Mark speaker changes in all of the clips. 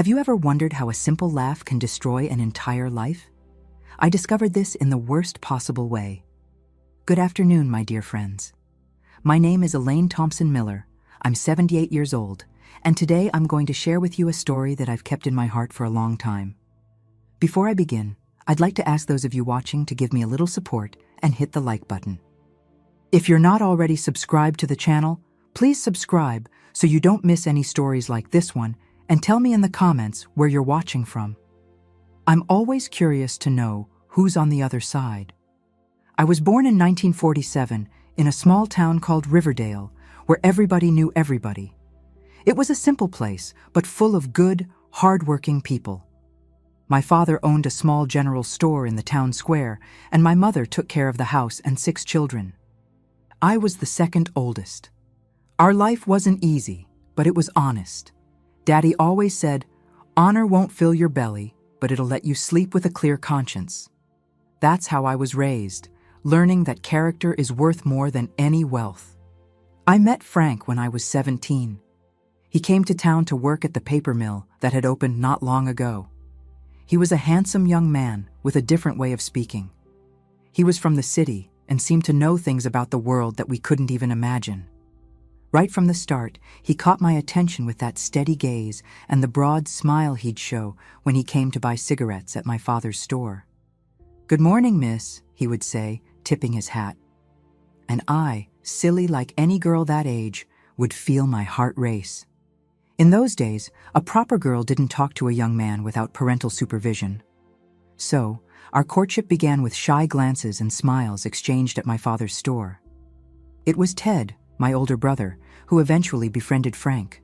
Speaker 1: Have you ever wondered how a simple laugh can destroy an entire life? I discovered this in the worst possible way. Good afternoon, my dear friends. My name is Elaine Thompson Miller. I'm 78 years old, and today I'm going to share with you a story that I've kept in my heart for a long time. Before I begin, I'd like to ask those of you watching to give me a little support and hit the like button. If you're not already subscribed to the channel, please subscribe so you don't miss any stories like this one, and tell me in the comments where you're watching from. I'm always curious to know who's on the other side. I was born in 1947 in a small town called Riverdale, where everybody knew everybody. It was a simple place, but full of good, hard-working people. My father owned a small general store in the town square, and my mother took care of the house and 6 children. I was the second oldest. Our life wasn't easy, but it was honest. Daddy always said, "Honor won't fill your belly, but it'll let you sleep with a clear conscience." That's how I was raised, learning that character is worth more than any wealth. I met Frank when I was 17. He came to town to work at the paper mill that had opened not long ago. He was a handsome young man with a different way of speaking. He was from the city and seemed to know things about the world that we couldn't even imagine. Right from the start, he caught my attention with that steady gaze and the broad smile he'd show when he came to buy cigarettes at my father's store. "Good morning, miss," he would say, tipping his hat. And I, silly like any girl that age, would feel my heart race. In those days, a proper girl didn't talk to a young man without parental supervision. So, our courtship began with shy glances and smiles exchanged at my father's store. It was Ted, my older brother, who eventually befriended Frank.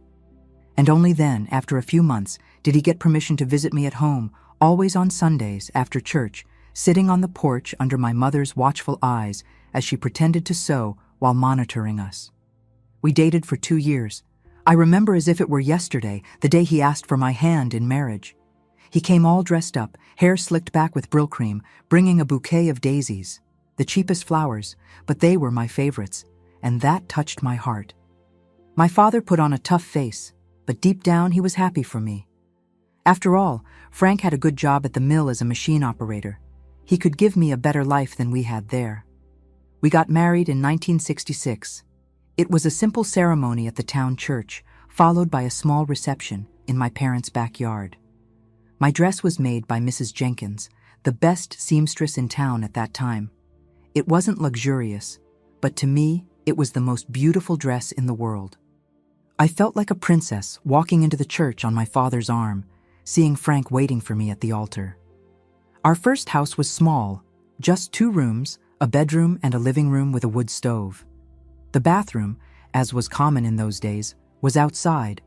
Speaker 1: And only then, after a few months, did he get permission to visit me at home, always on Sundays after church, sitting on the porch under my mother's watchful eyes as she pretended to sew while monitoring us. We dated for 2 years. I remember as if it were yesterday, the day he asked for my hand in marriage. He came all dressed up, hair slicked back with Brylcreem, bringing a bouquet of daisies, the cheapest flowers, but they were my favorites, and that touched my heart. My father put on a tough face, but deep down he was happy for me. After all, Frank had a good job at the mill as a machine operator. He could give me a better life than we had there. We got married in 1966. It was a simple ceremony at the town church, followed by a small reception in my parents' backyard. My dress was made by Mrs. Jenkins, the best seamstress in town at that time. It wasn't luxurious, but to me, it was the most beautiful dress in the world. I felt like a princess walking into the church on my father's arm, seeing Frank waiting for me at the altar. Our first house was small, just 2 rooms, a bedroom and a living room with a wood stove. The bathroom, as was common in those days, was outside,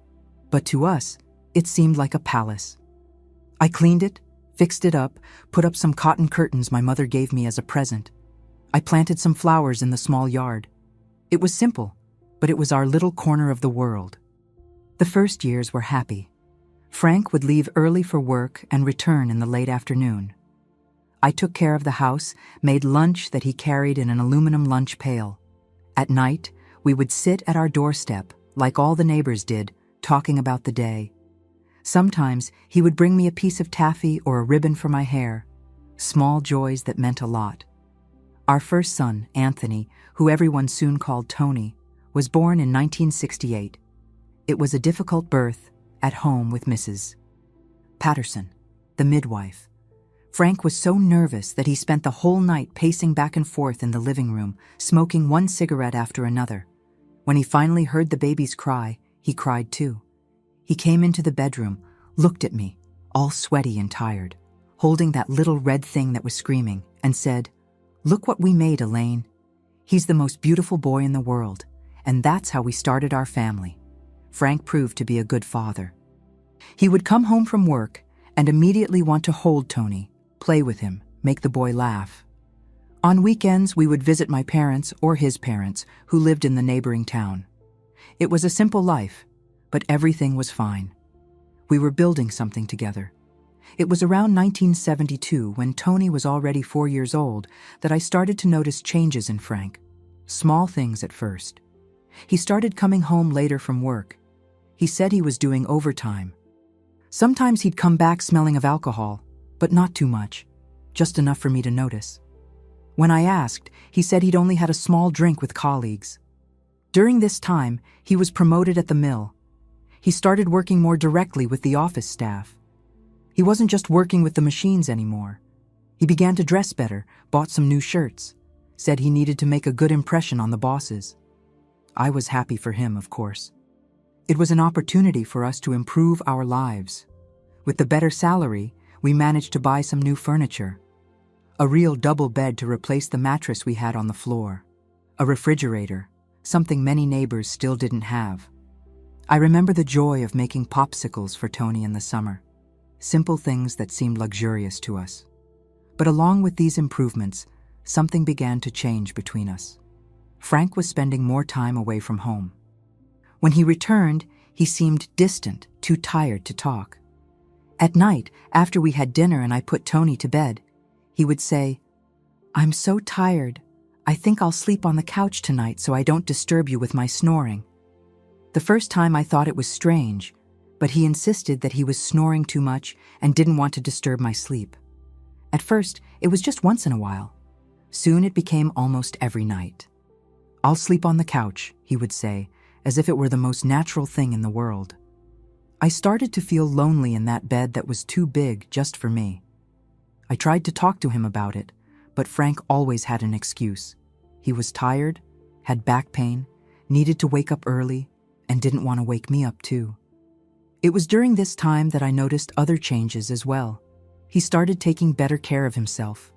Speaker 1: but to us, it seemed like a palace. I cleaned it, fixed it up, put up some cotton curtains my mother gave me as a present. I planted some flowers in the small yard. It was simple, but it was our little corner of the world. The first years were happy. Frank would leave early for work and return in the late afternoon. I took care of the house, made lunch that he carried in an aluminum lunch pail. At night, we would sit at our doorstep, like all the neighbors did, talking about the day. Sometimes he would bring me a piece of taffy or a ribbon for my hair, small joys that meant a lot. Our first son, Anthony, who everyone soon called Tony, was born in 1968. It was a difficult birth, at home with Mrs. Patterson, the midwife. Frank was so nervous that he spent the whole night pacing back and forth in the living room, smoking one cigarette after another. When he finally heard the baby's cry, he cried too. He came into the bedroom, looked at me, all sweaty and tired, holding that little red thing that was screaming, and said, "Look what we made, Elaine. He's the most beautiful boy in the world." And that's how we started our family. Frank proved to be a good father. He would come home from work and immediately want to hold Tony, play with him, make the boy laugh. On weekends, we would visit my parents or his parents, who lived in the neighboring town. It was a simple life, but everything was fine. We were building something together. It was around 1972, when Tony was already 4 years old, that I started to notice changes in Frank. Small things at first. He started coming home later from work. He said he was doing overtime. Sometimes he'd come back smelling of alcohol, but not too much, just enough for me to notice. When I asked, he said he'd only had a small drink with colleagues. During this time, he was promoted at the mill. He started working more directly with the office staff. He wasn't just working with the machines anymore. He began to dress better, bought some new shirts, said he needed to make a good impression on the bosses. I was happy for him, of course. It was an opportunity for us to improve our lives. With the better salary, we managed to buy some new furniture. A real double bed to replace the mattress we had on the floor. A refrigerator, something many neighbors still didn't have. I remember the joy of making popsicles for Tony in the summer. Simple things that seemed luxurious to us. But along with these improvements, something began to change between us. Frank was spending more time away from home. When he returned, he seemed distant, too tired to talk. At night, after we had dinner and I put Tony to bed, he would say, "I'm so tired. I think I'll sleep on the couch tonight so I don't disturb you with my snoring." The first time I thought it was strange, but he insisted that he was snoring too much and didn't want to disturb my sleep. At first, it was just once in a while. Soon it became almost every night. "I'll sleep on the couch," he would say, as if it were the most natural thing in the world. I started to feel lonely in that bed that was too big just for me. I tried to talk to him about it, but Frank always had an excuse. He was tired, had back pain, needed to wake up early, and didn't want to wake me up too. It was during this time that I noticed other changes as well. He started taking better care of himself.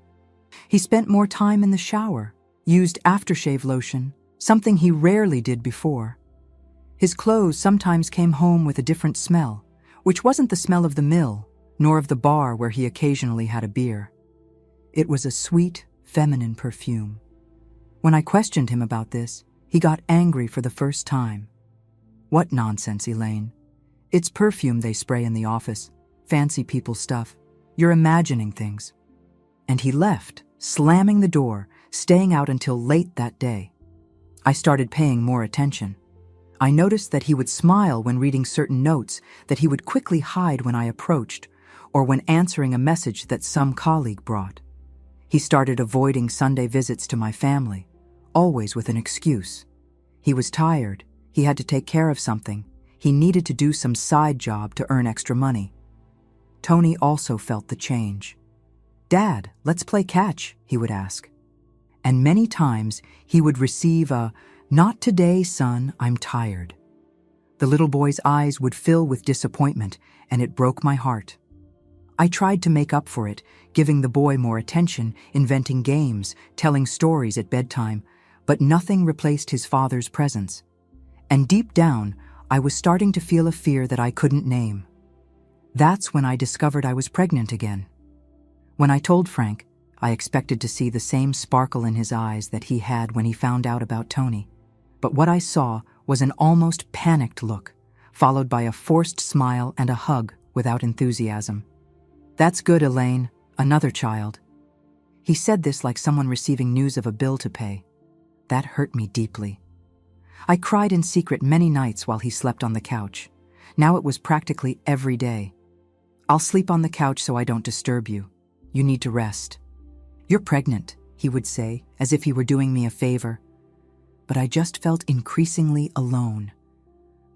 Speaker 1: He spent more time in the shower, used aftershave lotion, something he rarely did before. His clothes sometimes came home with a different smell, which wasn't the smell of the mill, nor of the bar where he occasionally had a beer. It was a sweet, feminine perfume. When I questioned him about this, he got angry for the first time. "What nonsense, Elaine. It's perfume they spray in the office. Fancy people stuff. You're imagining things." And he left, slamming the door, staying out until late that day. I started paying more attention. I noticed that he would smile when reading certain notes that he would quickly hide when I approached, or when answering a message that some colleague brought. He started avoiding Sunday visits to my family, always with an excuse. He was tired, he had to take care of something, he needed to do some side job to earn extra money. Tony also felt the change. "Dad, let's play catch," he would ask. And many times he would receive a, "Not today, son, I'm tired." The little boy's eyes would fill with disappointment, and it broke my heart. I tried to make up for it, giving the boy more attention, inventing games, telling stories at bedtime, but nothing replaced his father's presence. And deep down, I was starting to feel a fear that I couldn't name. That's when I discovered I was pregnant again. When I told Frank, I expected to see the same sparkle in his eyes that he had when he found out about Tony. But what I saw was an almost panicked look, followed by a forced smile and a hug without enthusiasm. "That's good, Elaine. Another child." He said this like someone receiving news of a bill to pay. That hurt me deeply. I cried in secret many nights while he slept on the couch. Now it was practically every day. "I'll sleep on the couch so I don't disturb you. You need to rest." "You're pregnant," he would say, as if he were doing me a favor. But I just felt increasingly alone.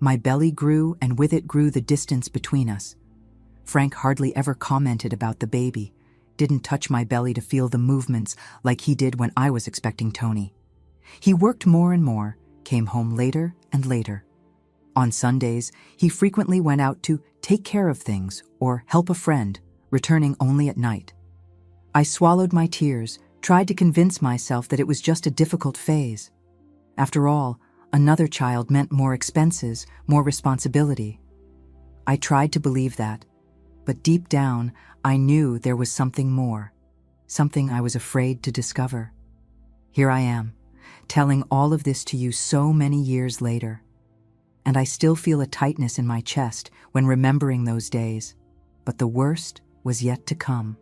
Speaker 1: My belly grew, and with it grew the distance between us. Frank hardly ever commented about the baby, didn't touch my belly to feel the movements like he did when I was expecting Tony. He worked more and more, came home later and later. On Sundays, he frequently went out to take care of things or help a friend, returning only at night. I swallowed my tears, tried to convince myself that it was just a difficult phase. After all, another child meant more expenses, more responsibility. I tried to believe that, but deep down, I knew there was something more, something I was afraid to discover. Here I am, telling all of this to you so many years later. And I still feel a tightness in my chest when remembering those days. But the worst was yet to come.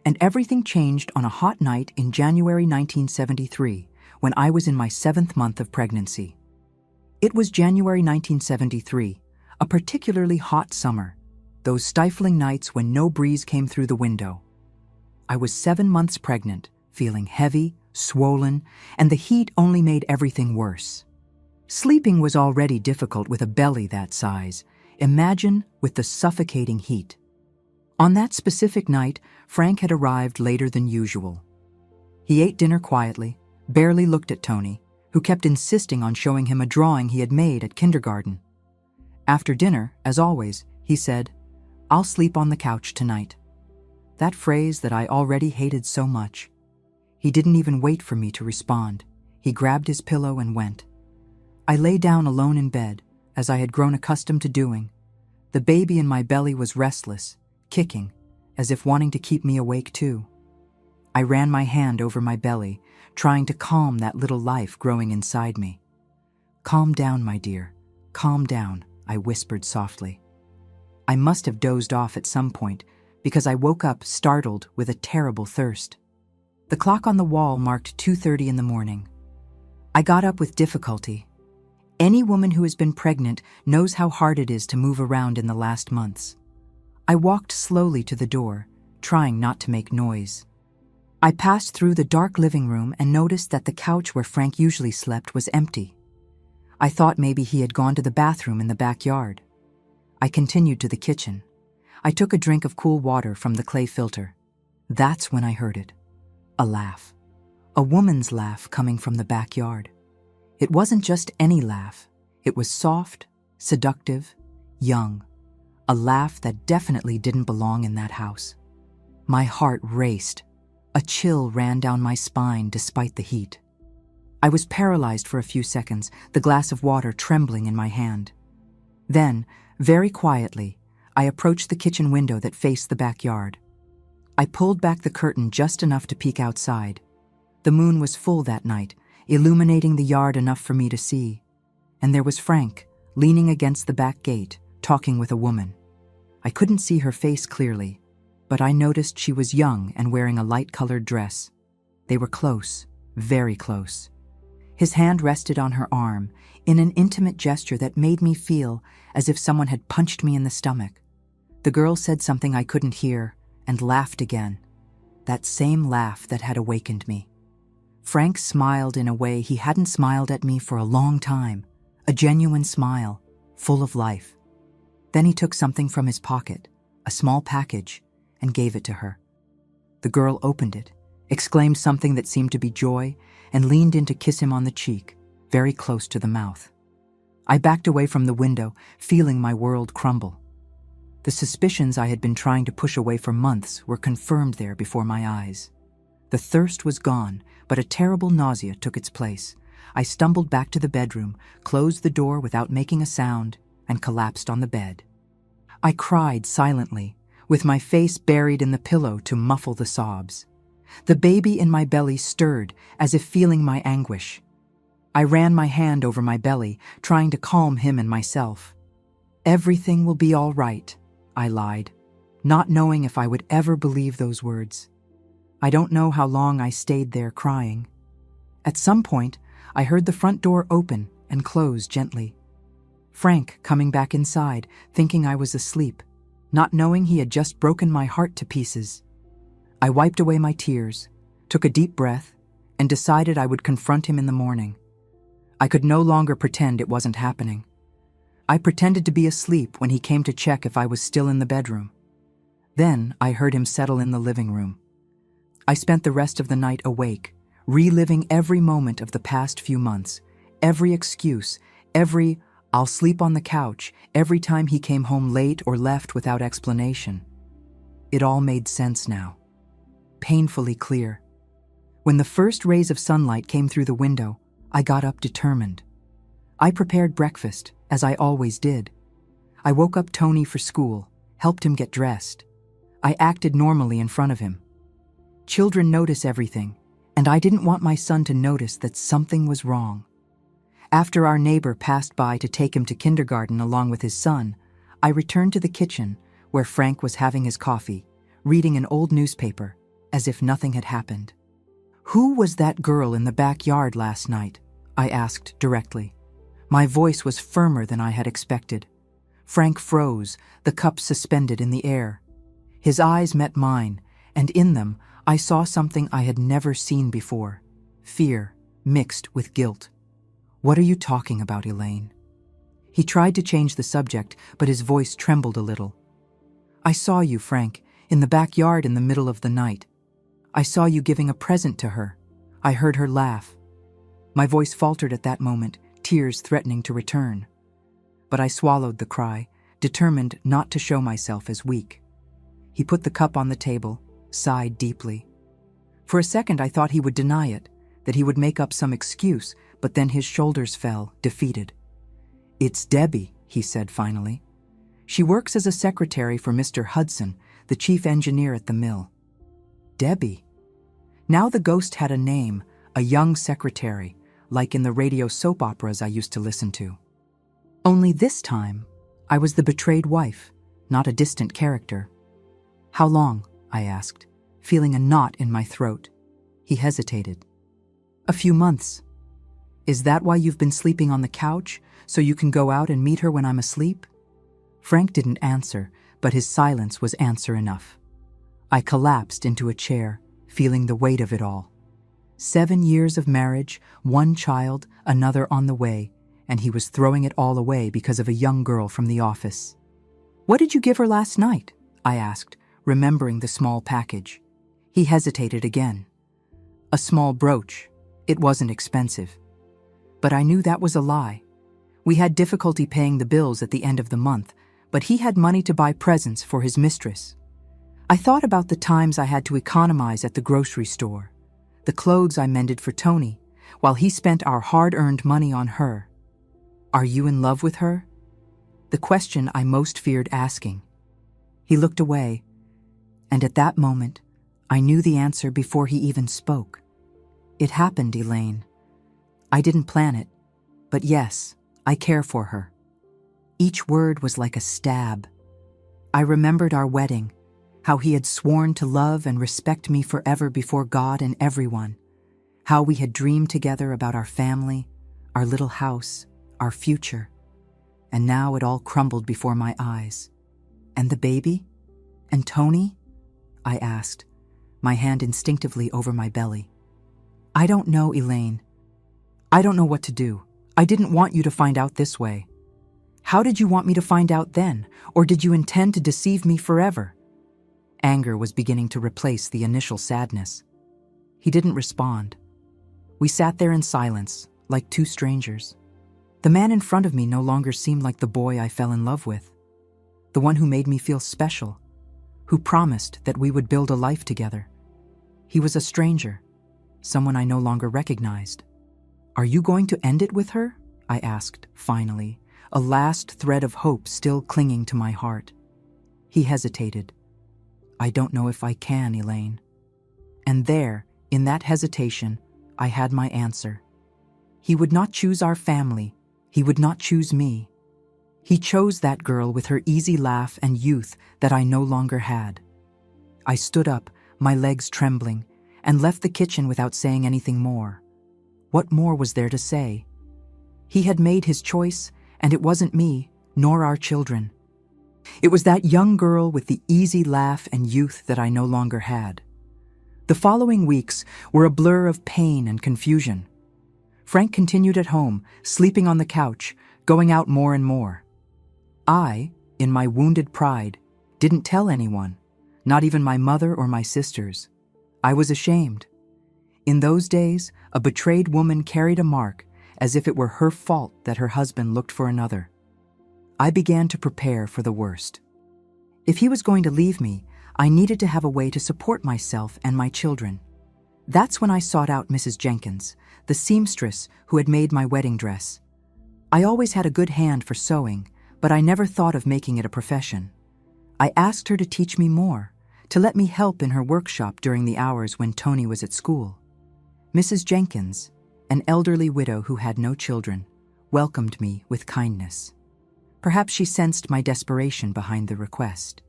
Speaker 1: And everything changed on a hot night in January 1973, when I was in my 7th month of pregnancy. It was January 1973, a particularly hot summer. those stifling nights when no breeze came through the window. I was 7 months pregnant, feeling heavy, swollen, and the heat only made everything worse. Sleeping was already difficult with a belly that size. Imagine with the suffocating heat. On that specific night, Frank had arrived later than usual. He ate dinner quietly, barely looked at Tony, who kept insisting on showing him a drawing he had made at kindergarten. After dinner, as always, he said, "I'll sleep on the couch tonight." That phrase that I already hated so much. He didn't even wait for me to respond. He grabbed his pillow and went. I lay down alone in bed, as I had grown accustomed to doing. The baby in my belly was restless, kicking, as if wanting to keep me awake too. I ran my hand over my belly, trying to calm that little life growing inside me. "Calm down, my dear. Calm down," I whispered softly. I must have dozed off at some point, because I woke up startled with a terrible thirst. The clock on the wall marked 2:30 in the morning. I got up with difficulty. Any woman who has been pregnant knows how hard it is to move around in the last months. I walked slowly to the door, trying not to make noise. I passed through the dark living room and noticed that the couch where Frank usually slept was empty. I thought maybe he had gone to the bathroom in the backyard. I continued to the kitchen. I took a drink of cool water from the clay filter. That's when I heard it. A laugh. A woman's laugh coming from the backyard. It wasn't just any laugh. It was soft, seductive, young. A laugh that definitely didn't belong in that house. My heart raced. A chill ran down my spine despite the heat. I was paralyzed for a few seconds, the glass of water trembling in my hand. Then, very quietly, I approached the kitchen window that faced the backyard. I pulled back the curtain just enough to peek outside. The moon was full that night, illuminating the yard enough for me to see. And there was Frank, leaning against the back gate, talking with a woman. I couldn't see her face clearly, but I noticed she was young and wearing a light-colored dress. They were close, very close. His hand rested on her arm, in an intimate gesture that made me feel as if someone had punched me in the stomach. The girl said something I couldn't hear, and laughed again. That same laugh that had awakened me. Frank smiled in a way he hadn't smiled at me for a long time, a genuine smile, full of life. Then he took something from his pocket, a small package, and gave it to her. The girl opened it, exclaimed something that seemed to be joy, and leaned in to kiss him on the cheek, very close to the mouth. I backed away from the window, feeling my world crumble. The suspicions I had been trying to push away for months were confirmed there before my eyes. The thirst was gone, but a terrible nausea took its place. I stumbled back to the bedroom, closed the door without making a sound, and collapsed on the bed. I cried silently, with my face buried in the pillow to muffle the sobs. The baby in my belly stirred, as if feeling my anguish. I ran my hand over my belly, trying to calm him and myself. "Everything will be all right," I lied, not knowing if I would ever believe those words. I don't know how long I stayed there crying. At some point, I heard the front door open and close gently. Frank coming back inside, thinking I was asleep, not knowing he had just broken my heart to pieces. I wiped away my tears, took a deep breath, and decided I would confront him in the morning. I could no longer pretend it wasn't happening. I pretended to be asleep when he came to check if I was still in the bedroom. Then I heard him settle in the living room. I spent the rest of the night awake, reliving every moment of the past few months, every excuse, every "I'll sleep on the couch" every time he came home late or left without explanation. It all made sense now. Painfully clear. When the first rays of sunlight came through the window, I got up determined. I prepared breakfast, as I always did. I woke up Tony for school, helped him get dressed. I acted normally in front of him. Children notice everything, and I didn't want my son to notice that something was wrong. After our neighbor passed by to take him to kindergarten along with his son, I returned to the kitchen, where Frank was having his coffee, reading an old newspaper, as if nothing had happened. "Who was that girl in the backyard last night?" I asked directly. My voice was firmer than I had expected. Frank froze, the cup suspended in the air. His eyes met mine, and in them I saw something I had never seen before: fear mixed with guilt. "What are you talking about, Elaine?" He tried to change the subject, but his voice trembled a little. "I saw you, Frank, in the backyard in the middle of the night. I saw you giving a present to her. I heard her laugh." My voice faltered at that moment, tears threatening to return. But I swallowed the cry, determined not to show myself as weak. He put the cup on the table, sighed deeply. For a second I thought he would deny it, that he would make up some excuse, but then his shoulders fell, defeated. "It's Debbie," he said finally. "She works as a secretary for Mr. Hudson, the chief engineer at the mill." Debbie. Now the ghost had a name, a young secretary, like in the radio soap operas I used to listen to. Only this time, I was the betrayed wife, not a distant character. "How long?" I asked, feeling a knot in my throat. He hesitated. "A few months." "Is that why you've been sleeping on the couch, so you can go out and meet her when I'm asleep?" Frank didn't answer, but his silence was answer enough. I collapsed into a chair, feeling the weight of it all. 7 years of marriage, 1 child, another on the way, and he was throwing it all away because of a young girl from the office. "What did you give her last night?" I asked, remembering the small package. He hesitated again. "A small brooch. It wasn't expensive." But I knew that was a lie. We had difficulty paying the bills at the end of the month, but he had money to buy presents for his mistress. I thought about the times I had to economize at the grocery store, the clothes I mended for Tony, while he spent our hard-earned money on her. "Are you in love with her?" The question I most feared asking. He looked away, and at that moment, I knew the answer before he even spoke. "It happened, Elaine. I didn't plan it, but yes, I care for her." Each word was like a stab. I remembered our wedding, how he had sworn to love and respect me forever before God and everyone, how we had dreamed together about our family, our little house, our future, and now it all crumbled before my eyes. "And the baby? And Tony?" I asked, my hand instinctively over my belly. "I don't know, Elaine. I don't know what to do. I didn't want you to find out this way." "How did you want me to find out then? Or did you intend to deceive me forever?" Anger was beginning to replace the initial sadness. He didn't respond. We sat there in silence, like 2 strangers. The man in front of me no longer seemed like the boy I fell in love with, the one who made me feel special, who promised that we would build a life together. He was a stranger, someone I no longer recognized. "Are you going to end it with her?" I asked, finally, a last thread of hope still clinging to my heart. He hesitated. "I don't know if I can, Elaine." And there, in that hesitation, I had my answer. He would not choose our family. He would not choose me. He chose that girl with her easy laugh and youth that I no longer had. I stood up, my legs trembling, and left the kitchen without saying anything more. What more was there to say? He had made his choice, and it wasn't me, nor our children. It was that young girl with the easy laugh and youth that I no longer had. The following weeks were a blur of pain and confusion. Frank continued at home, sleeping on the couch, going out more and more. I, in my wounded pride, didn't tell anyone, not even my mother or my sisters. I was ashamed. In those days, a betrayed woman carried a mark as if it were her fault that her husband looked for another. I began to prepare for the worst. If he was going to leave me, I needed to have a way to support myself and my children. That's when I sought out Mrs. Jenkins, the seamstress who had made my wedding dress. I always had a good hand for sewing, but I never thought of making it a profession. I asked her to teach me more, to let me help in her workshop during the hours when Tony was at school. Mrs. Jenkins, an elderly widow who had no children, welcomed me with kindness. Perhaps she sensed my desperation behind the request.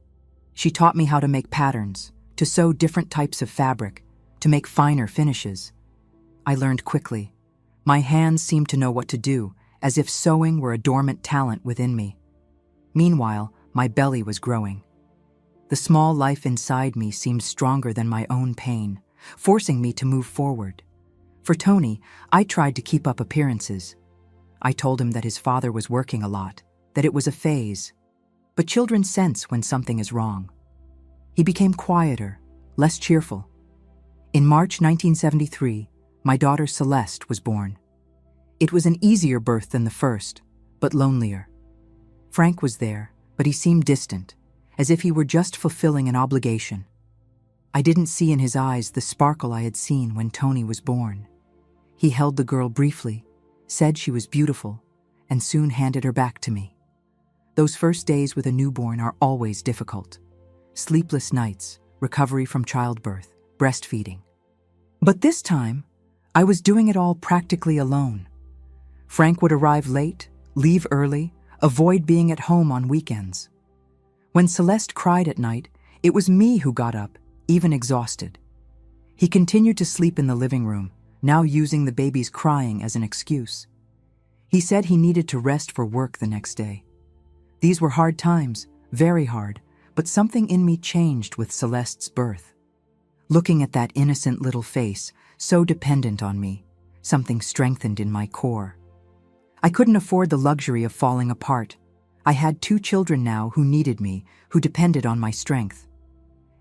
Speaker 1: She taught me how to make patterns, to sew different types of fabric, to make finer finishes. I learned quickly. My hands seemed to know what to do, as if sewing were a dormant talent within me. Meanwhile, my belly was growing. The small life inside me seemed stronger than my own pain, forcing me to move forward. For Tony, I tried to keep up appearances. I told him that his father was working a lot, that it was a phase. But children sense when something is wrong. He became quieter, less cheerful. In March 1973, my daughter Celeste was born. It was an easier birth than the first, but lonelier. Frank was there, but he seemed distant, as if he were just fulfilling an obligation. I didn't see in his eyes the sparkle I had seen when Tony was born. He held the girl briefly, said she was beautiful, and soon handed her back to me. Those first days with a newborn are always difficult. Sleepless nights, recovery from childbirth, breastfeeding. But this time, I was doing it all practically alone. Frank would arrive late, leave early, avoid being at home on weekends. When Celeste cried at night, it was me who got up, even exhausted. He continued to sleep in the living room, now using the baby's crying as an excuse. He said he needed to rest for work the next day. These were hard times, very hard, but something in me changed with Celeste's birth. Looking at that innocent little face, so dependent on me, something strengthened in my core. I couldn't afford the luxury of falling apart. I had 2 children now who needed me, who depended on my strength.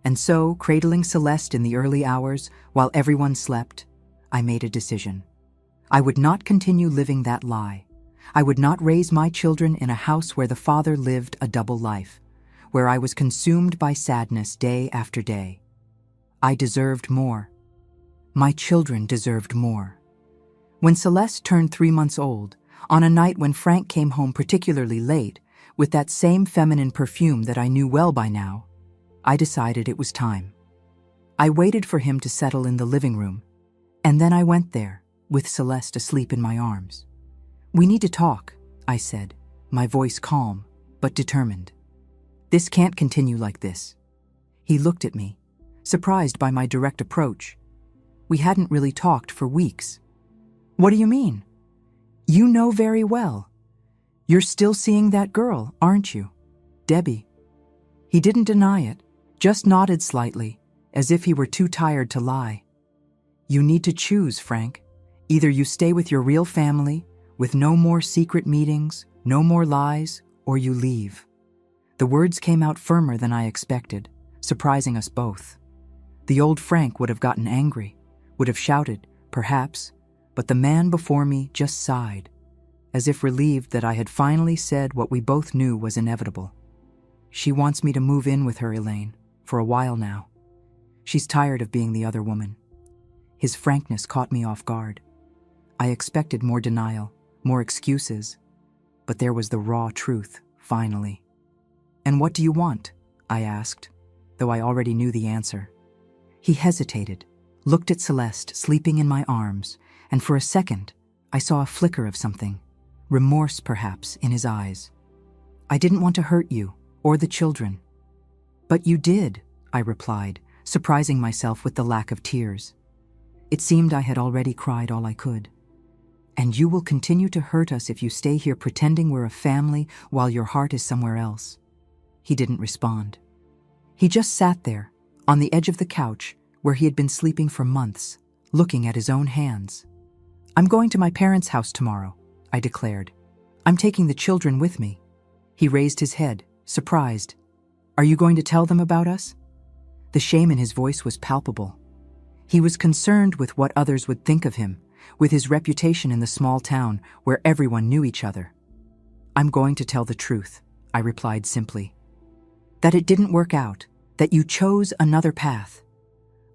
Speaker 1: And so, cradling Celeste in the early hours, while everyone slept, I made a decision. I would not continue living that lie. I would not raise my children in a house where the father lived a double life, where I was consumed by sadness day after day. I deserved more. My children deserved more. When Celeste turned 3 months old, on a night when Frank came home particularly late, with that same feminine perfume that I knew well by now, I decided it was time. I waited for him to settle in the living room, and then I went there, with Celeste asleep in my arms. "We need to talk," I said, my voice calm, but determined. "This can't continue like this." He looked at me, surprised by my direct approach. We hadn't really talked for weeks. "What do you mean?" "You know very well. You're still seeing that girl, aren't you? Debbie." He didn't deny it, just nodded slightly, as if he were too tired to lie. "You need to choose, Frank. Either you stay with your real family, with no more secret meetings, no more lies, or you leave." The words came out firmer than I expected, surprising us both. The old Frank would have gotten angry, would have shouted, perhaps, but the man before me just sighed, as if relieved that I had finally said what we both knew was inevitable. "She wants me to move in with her, Elaine, for a while now. She's tired of being the other woman." His frankness caught me off guard. I expected more denial, more excuses, but there was the raw truth, finally. "And what do you want?" I asked, though I already knew the answer. He hesitated, looked at Celeste sleeping in my arms, and for a second, I saw a flicker of something, remorse perhaps, in his eyes. "I didn't want to hurt you, or the children." "But you did," I replied, surprising myself with the lack of tears. It seemed I had already cried all I could. "And you will continue to hurt us if you stay here pretending we're a family while your heart is somewhere else." He didn't respond. He just sat there, on the edge of the couch, where he had been sleeping for months, looking at his own hands. "I'm going to my parents' house tomorrow," I declared. "I'm taking the children with me." He raised his head, surprised. "Are you going to tell them about us?" The shame in his voice was palpable. He was concerned with what others would think of him, with his reputation in the small town where everyone knew each other. "I'm going to tell the truth," I replied simply. "That it didn't work out, that you chose another path."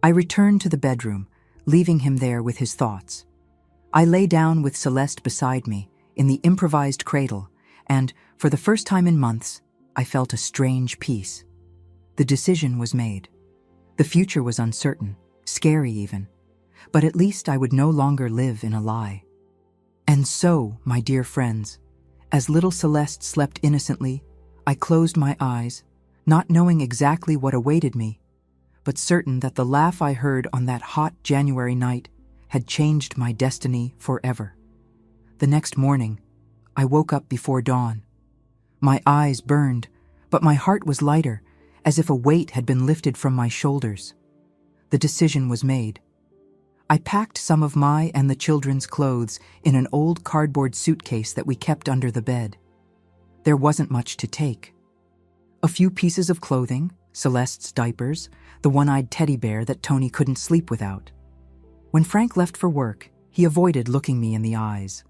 Speaker 1: I returned to the bedroom, leaving him there with his thoughts. I lay down with Celeste beside me in the improvised cradle, and, for the first time in months, I felt a strange peace. The decision was made. The future was uncertain, scary even, but at least I would no longer live in a lie. And so, my dear friends, as little Celeste slept innocently, I closed my eyes, not knowing exactly what awaited me, but certain that the laugh I heard on that hot January night had changed my destiny forever. The next morning, I woke up before dawn. My eyes burned, but my heart was lighter, as if a weight had been lifted from my shoulders. The decision was made. I packed some of my and the children's clothes in an old cardboard suitcase that we kept under the bed. There wasn't much to take. A few pieces of clothing, Celeste's diapers, the one-eyed teddy bear that Tony couldn't sleep without. When Frank left for work, he avoided looking me in the eyes.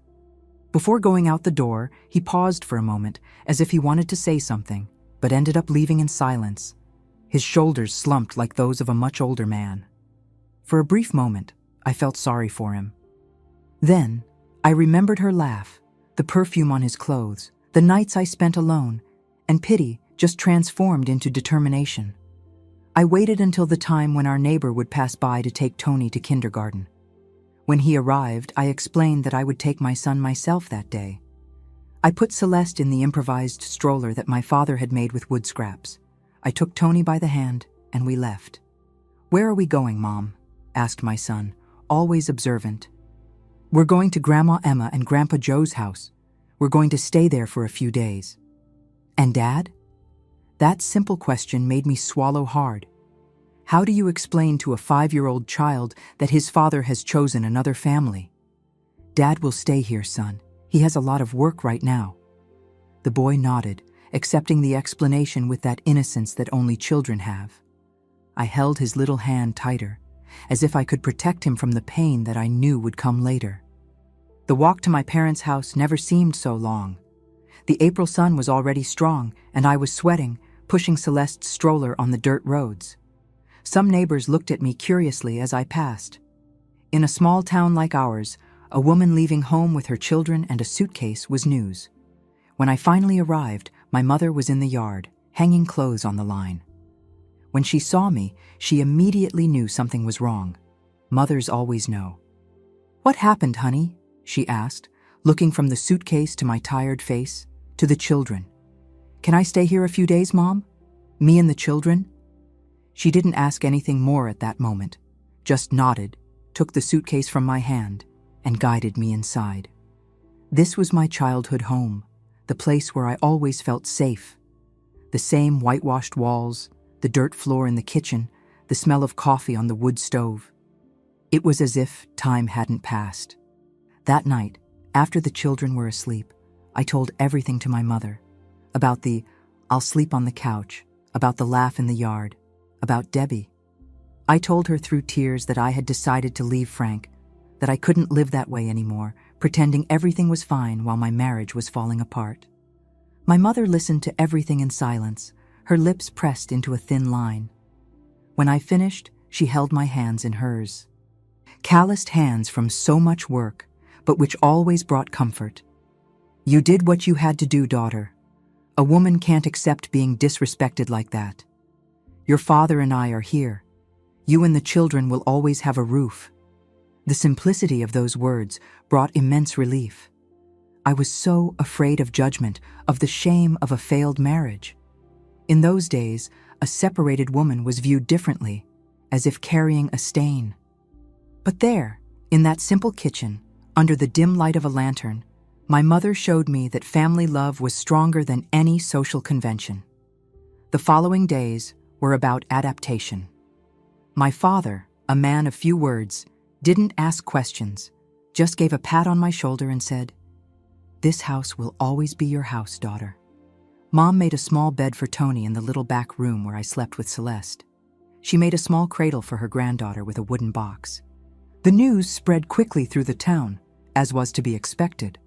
Speaker 1: Before going out the door, he paused for a moment, as if he wanted to say something, but ended up leaving in silence. His shoulders slumped like those of a much older man. For a brief moment, I felt sorry for him. Then, I remembered her laugh, the perfume on his clothes, the nights I spent alone, and pity just transformed into determination. I waited until the time when our neighbor would pass by to take Tony to kindergarten. When he arrived, I explained that I would take my son myself that day. I put Celeste in the improvised stroller that my father had made with wood scraps. I took Tony by the hand, and we left. "Where are we going, Mom?" asked my son, always observant. "We're going to Grandma Emma and Grandpa Joe's house. We're going to stay there for a few days." "And Dad?" That simple question made me swallow hard. How do you explain to a 5-year-old child that his father has chosen another family? "Dad will stay here, son. He has a lot of work right now." The boy nodded, accepting the explanation with that innocence that only children have. I held his little hand tighter, as if I could protect him from the pain that I knew would come later. The walk to my parents' house never seemed so long. The April sun was already strong, and I was sweating, pushing Celeste's stroller on the dirt roads. Some neighbors looked at me curiously as I passed. In a small town like ours, a woman leaving home with her children and a suitcase was news. When I finally arrived, my mother was in the yard, hanging clothes on the line. When she saw me, she immediately knew something was wrong. Mothers always know. "What happened, honey?" she asked, looking from the suitcase to my tired face, to the children. "Can I stay here a few days, Mom? Me and the children?" She didn't ask anything more at that moment, just nodded, took the suitcase from my hand, and guided me inside. This was my childhood home, the place where I always felt safe. The same whitewashed walls, the dirt floor in the kitchen, the smell of coffee on the wood stove. It was as if time hadn't passed. That night, after the children were asleep, I told everything to my mother. About the "I'll sleep on the couch," about the laugh in the yard, about Debbie. I told her through tears that I had decided to leave Frank, that I couldn't live that way anymore, pretending everything was fine while my marriage was falling apart. My mother listened to everything in silence, her lips pressed into a thin line. When I finished, she held my hands in hers. Calloused hands from so much work, but which always brought comfort. "You did what you had to do, daughter. A woman can't accept being disrespected like that. Your father and I are here. You and the children will always have a roof." The simplicity of those words brought immense relief. I was so afraid of judgment, of the shame of a failed marriage. In those days, a separated woman was viewed differently, as if carrying a stain. But there, in that simple kitchen, under the dim light of a lantern, my mother showed me that family love was stronger than any social convention. The following days were about adaptation. My father, a man of few words, didn't ask questions, just gave a pat on my shoulder and said, "This house will always be your house, daughter." Mom made a small bed for Tony in the little back room where I slept with Celeste. She made a small cradle for her granddaughter with a wooden box. The news spread quickly through the town, as was to be expected.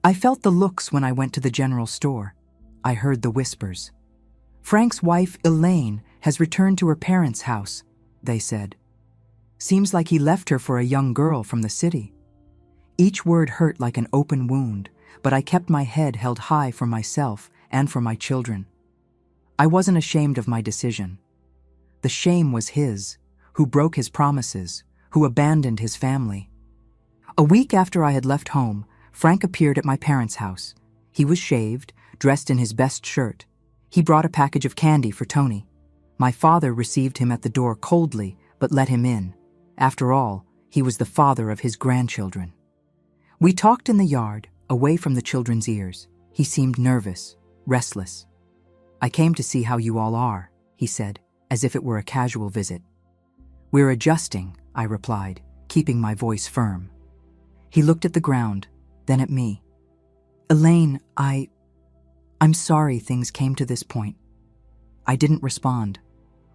Speaker 1: I felt the looks when I went to the general store. I heard the whispers. "Frank's wife, Elaine, has returned to her parents' house," they said. "Seems like he left her for a young girl from the city." Each word hurt like an open wound, but I kept my head held high for myself and for my children. I wasn't ashamed of my decision. The shame was his, who broke his promises, who abandoned his family. A week after I had left home, Frank appeared at my parents' house. He was shaved, dressed in his best shirt. He brought a package of candy for Tony. My father received him at the door coldly, but let him in. After all, he was the father of his grandchildren. We talked in the yard, away from the children's ears. He seemed nervous. restless. "I came to see how you all are," he said, as if it were a casual visit. "We're adjusting," I replied, keeping my voice firm. He looked at the ground, then at me. "Elaine, I'm sorry things came to this point." I didn't respond.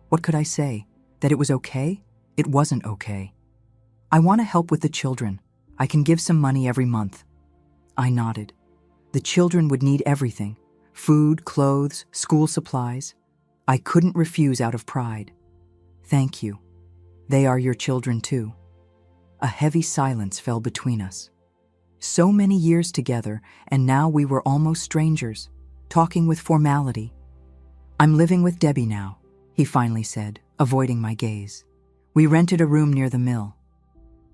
Speaker 1: What could I say? That it was okay? It wasn't okay. "I want to help with the children. I can give some money every month." I nodded. The children would need everything: food, clothes, school supplies. I couldn't refuse out of pride. "Thank you. They are your children too." A heavy silence fell between us. So many years together, and now we were almost strangers, talking with formality. "I'm living with Debbie now," he finally said, avoiding my gaze. "We rented a room near the mill."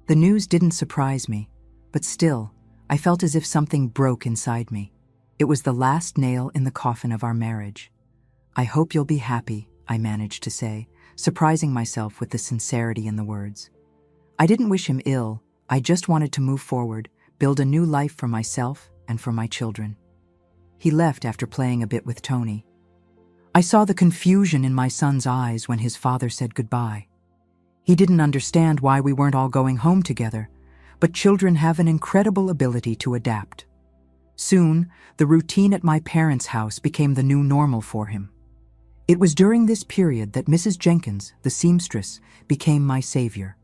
Speaker 1: The news didn't surprise me, but still, I felt as if something broke inside me. It was the last nail in the coffin of our marriage. "I hope you'll be happy," I managed to say, surprising myself with the sincerity in the words. I didn't wish him ill. I just wanted to move forward, build a new life for myself and for my children. He left after playing a bit with Tony. I saw the confusion in my son's eyes when his father said goodbye. He didn't understand why we weren't all going home together, but children have an incredible ability to adapt. Soon, the routine at my parents' house became the new normal for him. It was during this period that Mrs. Jenkins, the seamstress, became my savior.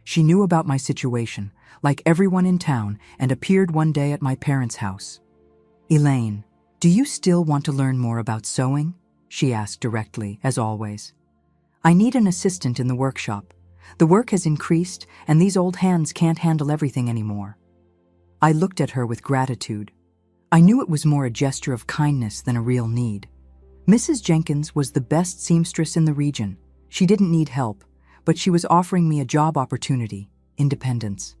Speaker 1: She knew about my situation, like everyone in town, and appeared one day at my parents' house. "Elaine, do you still want to learn more about sewing?" she asked directly, as always. "I need an assistant in the workshop. The work has increased, and these old hands can't handle everything anymore." I looked at her with gratitude. I knew it was more a gesture of kindness than a real need. Mrs. Jenkins was the best seamstress in the region. She didn't need help, but she was offering me a job opportunity, independence.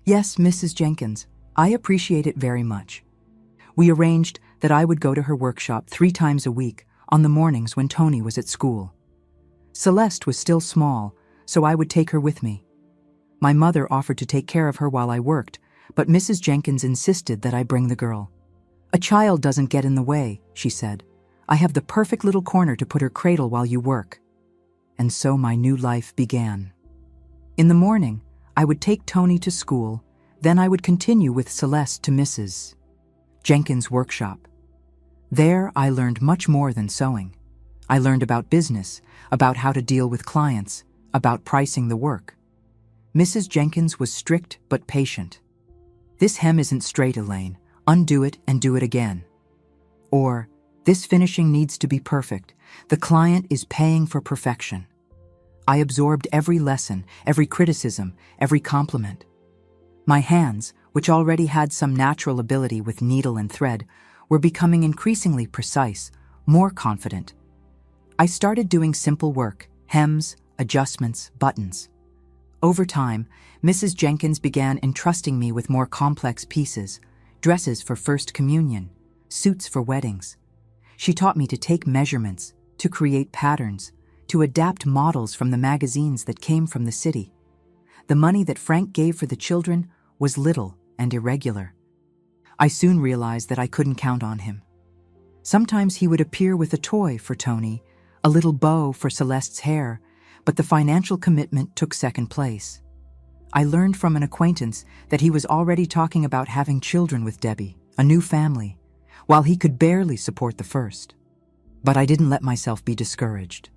Speaker 1: "Yes, Mrs. Jenkins, I appreciate it very much." We arranged that I would go to her workshop 3 times a week on the mornings when Tony was at school. Celeste was still small, so I would take her with me. My mother offered to take care of her while I worked, but Mrs. Jenkins insisted that I bring the girl. "A child doesn't get in the way," she said. "I have the perfect little corner to put her cradle while you work." And so my new life began. In the morning, I would take Tony to school, then I would continue with Celeste to Mrs. Jenkins' workshop. There, I learned much more than sewing. I learned about business, about how to deal with clients, about pricing the work. Mrs. Jenkins was strict but patient. "This hem isn't straight, Elaine. Undo it and do it again." Or, "This finishing needs to be perfect. The client is paying for perfection." I absorbed every lesson, every criticism, every compliment. My hands, which already had some natural ability with needle and thread, were becoming increasingly precise, more confident. I started doing simple work: hems, adjustments, buttons. Over time, Mrs. Jenkins began entrusting me with more complex pieces: dresses for First Communion, suits for weddings. She taught me to take measurements, to create patterns, to adapt models from the magazines that came from the city. The money that Frank gave for the children was little and irregular. I soon realized that I couldn't count on him. Sometimes he would appear with a toy for Tony, a little bow for Celeste's hair, but the financial commitment took second place. I learned from an acquaintance that he was already talking about having children with Debbie, a new family, while he could barely support the first. But I didn't let myself be discouraged.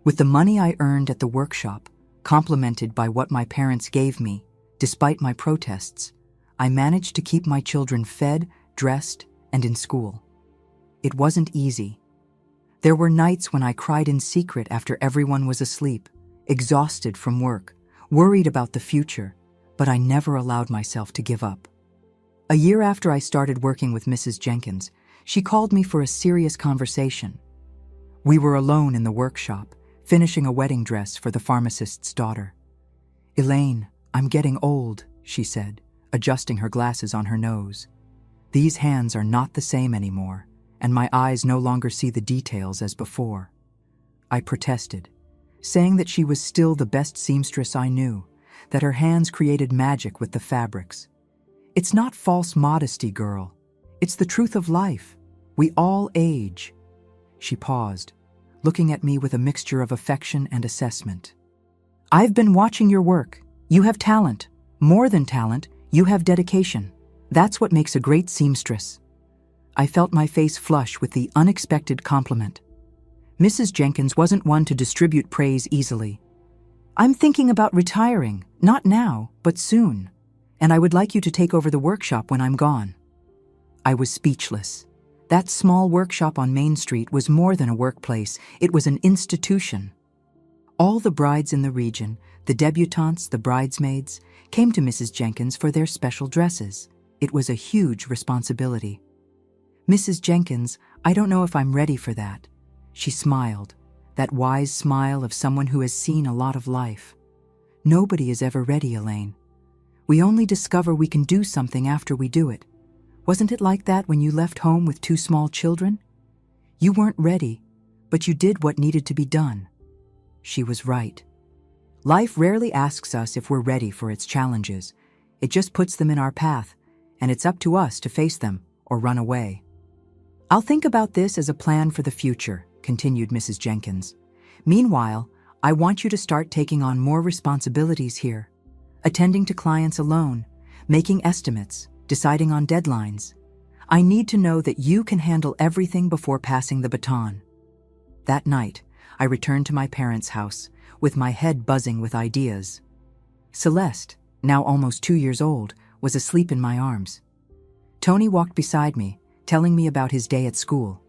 Speaker 1: With the money I earned at the workshop, complemented by what my parents gave me, despite my protests, I managed to keep my children fed, dressed, and in school. It wasn't easy. There were nights when I cried in secret after everyone was asleep, exhausted from work, worried about the future, but I never allowed myself to give up. A year after I started working with Mrs. Jenkins, she called me for a serious conversation. We were alone in the workshop, finishing a wedding dress for the pharmacist's daughter. "Elaine, I'm getting old," she said, adjusting her glasses on her nose. "These hands are not the same anymore, and my eyes no longer see the details as before." I protested, saying that she was still the best seamstress I knew, that her hands created magic with the fabrics. "It's not false modesty, girl. It's the truth of life. We all age." She paused, looking at me with a mixture of affection and assessment. "I've been watching your work. You have talent. More than talent, you have dedication. That's what makes a great seamstress." I felt my face flush with the unexpected compliment. Mrs. Jenkins wasn't one to distribute praise easily. "I'm thinking about retiring, not now, but soon, and I would like you to take over the workshop when I'm gone." I was speechless. That small workshop on Main Street was more than a workplace, it was an institution. All the brides in the region, the debutantes, the bridesmaids, came to Mrs. Jenkins for their special dresses. It was a huge responsibility. "Mrs. Jenkins, I don't know if I'm ready for that." She smiled, that wise smile of someone who has seen a lot of life. "Nobody is ever ready, Elaine. We only discover we can do something after we do it. Wasn't it like that when you left home with 2 small children? You weren't ready, but you did what needed to be done." She was right. Life rarely asks us if we're ready for its challenges. It just puts them in our path, and it's up to us to face them or run away. "I'll think about this as a plan for the future," continued Mrs. Jenkins. "Meanwhile, I want you to start taking on more responsibilities here. Attending to clients alone, making estimates, deciding on deadlines. I need to know that you can handle everything before passing the baton." That night, I returned to my parents' house, with my head buzzing with ideas. Celeste, now almost 2 years old, was asleep in my arms. Tony walked beside me, telling me about his day at school.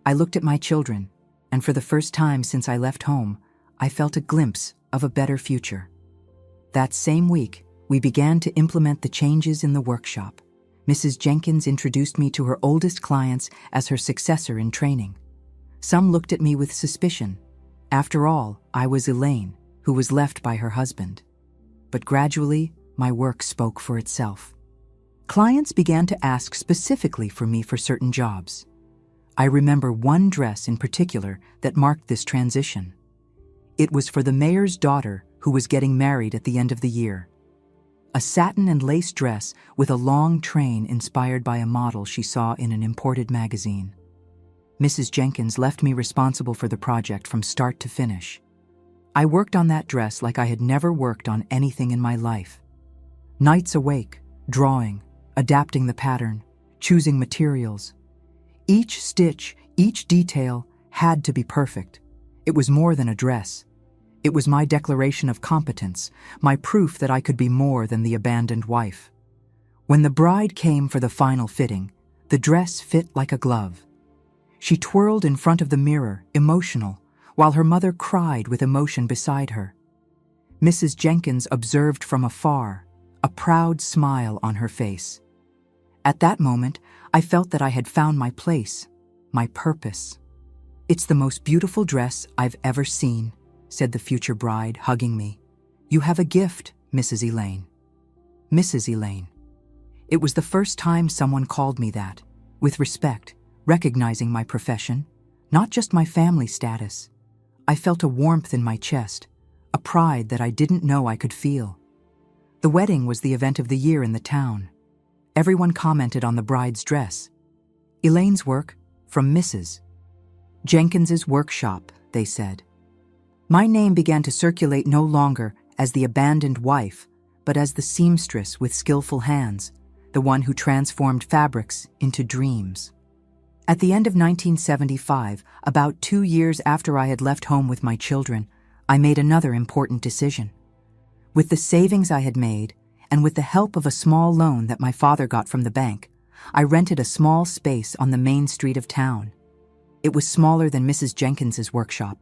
Speaker 1: I looked at my children, and for the first time since I left home, I felt a glimpse of a better future. That same week, we began to implement the changes in the workshop. Mrs. Jenkins introduced me to her oldest clients as her successor in training. Some looked at me with suspicion. After all, I was Elaine, who was left by her husband. But gradually, my work spoke for itself. Clients began to ask specifically for me for certain jobs. I remember one dress in particular that marked this transition. It was for the mayor's daughter who was getting married at the end of the year. A satin and lace dress with a long train inspired by a model she saw in an imported magazine. Mrs. Jenkins left me responsible for the project from start to finish. I worked on that dress like I had never worked on anything in my life. Nights awake, drawing, adapting the pattern, choosing materials. Each stitch, each detail had to be perfect. It was more than a dress. It was my declaration of competence, my proof that I could be more than the abandoned wife. When the bride came for the final fitting, the dress fit like a glove. She twirled in front of the mirror, emotional, while her mother cried with emotion beside her. Mrs. Jenkins observed from afar, a proud smile on her face. At that moment, I felt that I had found my place, my purpose. "It's the most beautiful dress I've ever seen," said the future bride, hugging me. "You have a gift, Mrs. Elaine." Mrs. Elaine. It was the first time someone called me that, with respect, recognizing my profession, not just my family status. I felt a warmth in my chest, a pride that I didn't know I could feel. The wedding was the event of the year in the town. Everyone commented on the bride's dress. "Elaine's work, from Mrs. Jenkins's workshop," they said. My name began to circulate no longer as the abandoned wife, but as the seamstress with skillful hands, the one who transformed fabrics into dreams. At the end of 1975, about 2 years after I had left home with my children, I made another important decision. With the savings I had made, and with the help of a small loan that my father got from the bank, I rented a small space on the main street of town. It was smaller than Mrs. Jenkins's workshop.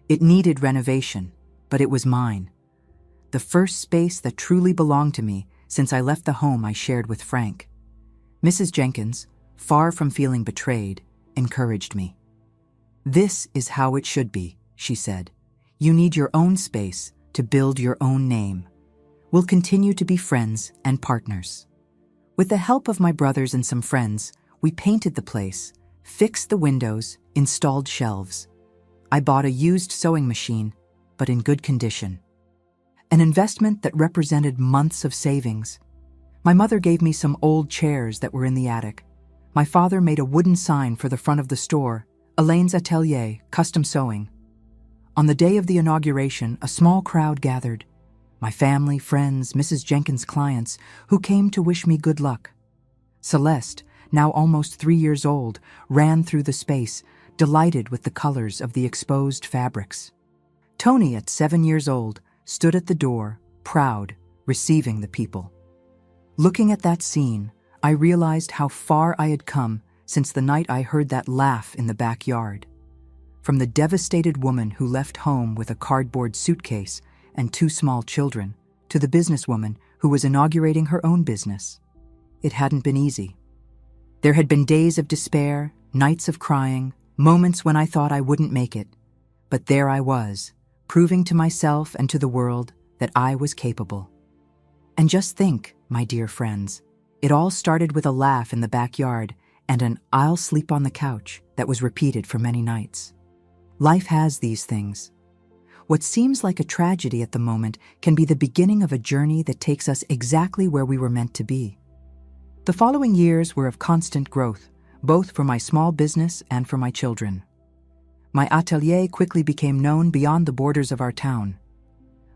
Speaker 1: It needed renovation, but it was mine. The first space that truly belonged to me since I left the home I shared with Frank. Mrs. Jenkins, far from feeling betrayed, encouraged me. "This is how it should be," she said. "You need your own space to build your own name. We'll continue to be friends and partners." With the help of my brothers and some friends, we painted the place, fixed the windows, installed shelves. I bought a used sewing machine, but in good condition. An investment that represented months of savings. My mother gave me some old chairs that were in the attic. My father made a wooden sign for the front of the store, Elaine's Atelier, Custom Sewing. On the day of the inauguration, a small crowd gathered. My family, friends, Mrs. Jenkins' clients, who came to wish me good luck. Celeste, now almost 3 years old, ran through the space, delighted with the colors of the exposed fabrics. Tony, at 7 years old, stood at the door, proud, receiving the people. Looking at that scene, I realized how far I had come since the night I heard that laugh in the backyard. From the devastated woman who left home with a cardboard suitcase and 2 small children, to the businesswoman who was inaugurating her own business. It hadn't been easy. There had been days of despair, nights of crying, moments when I thought I wouldn't make it. But there I was, proving to myself and to the world that I was capable. And just think, my dear friends, it all started with a laugh in the backyard and an "I'll sleep on the couch" that was repeated for many nights. Life has these things. What seems like a tragedy at the moment can be the beginning of a journey that takes us exactly where we were meant to be. The following years were of constant growth, both for my small business and for my children. My atelier quickly became known beyond the borders of our town.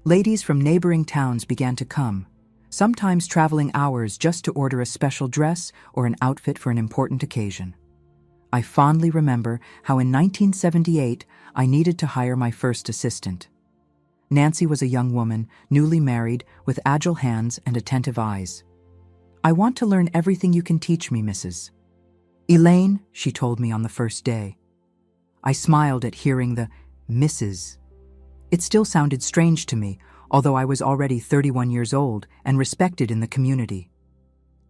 Speaker 1: Ladies from neighboring towns began to come, sometimes traveling hours just to order a special dress or an outfit for an important occasion. I fondly remember how in 1978 I needed to hire my first assistant. Nancy was a young woman, newly married, with agile hands and attentive eyes. "I want to learn everything you can teach me, Mrs. Elaine," she told me on the first day. I smiled at hearing the Mrs. It still sounded strange to me, although I was already 31 years old and respected in the community.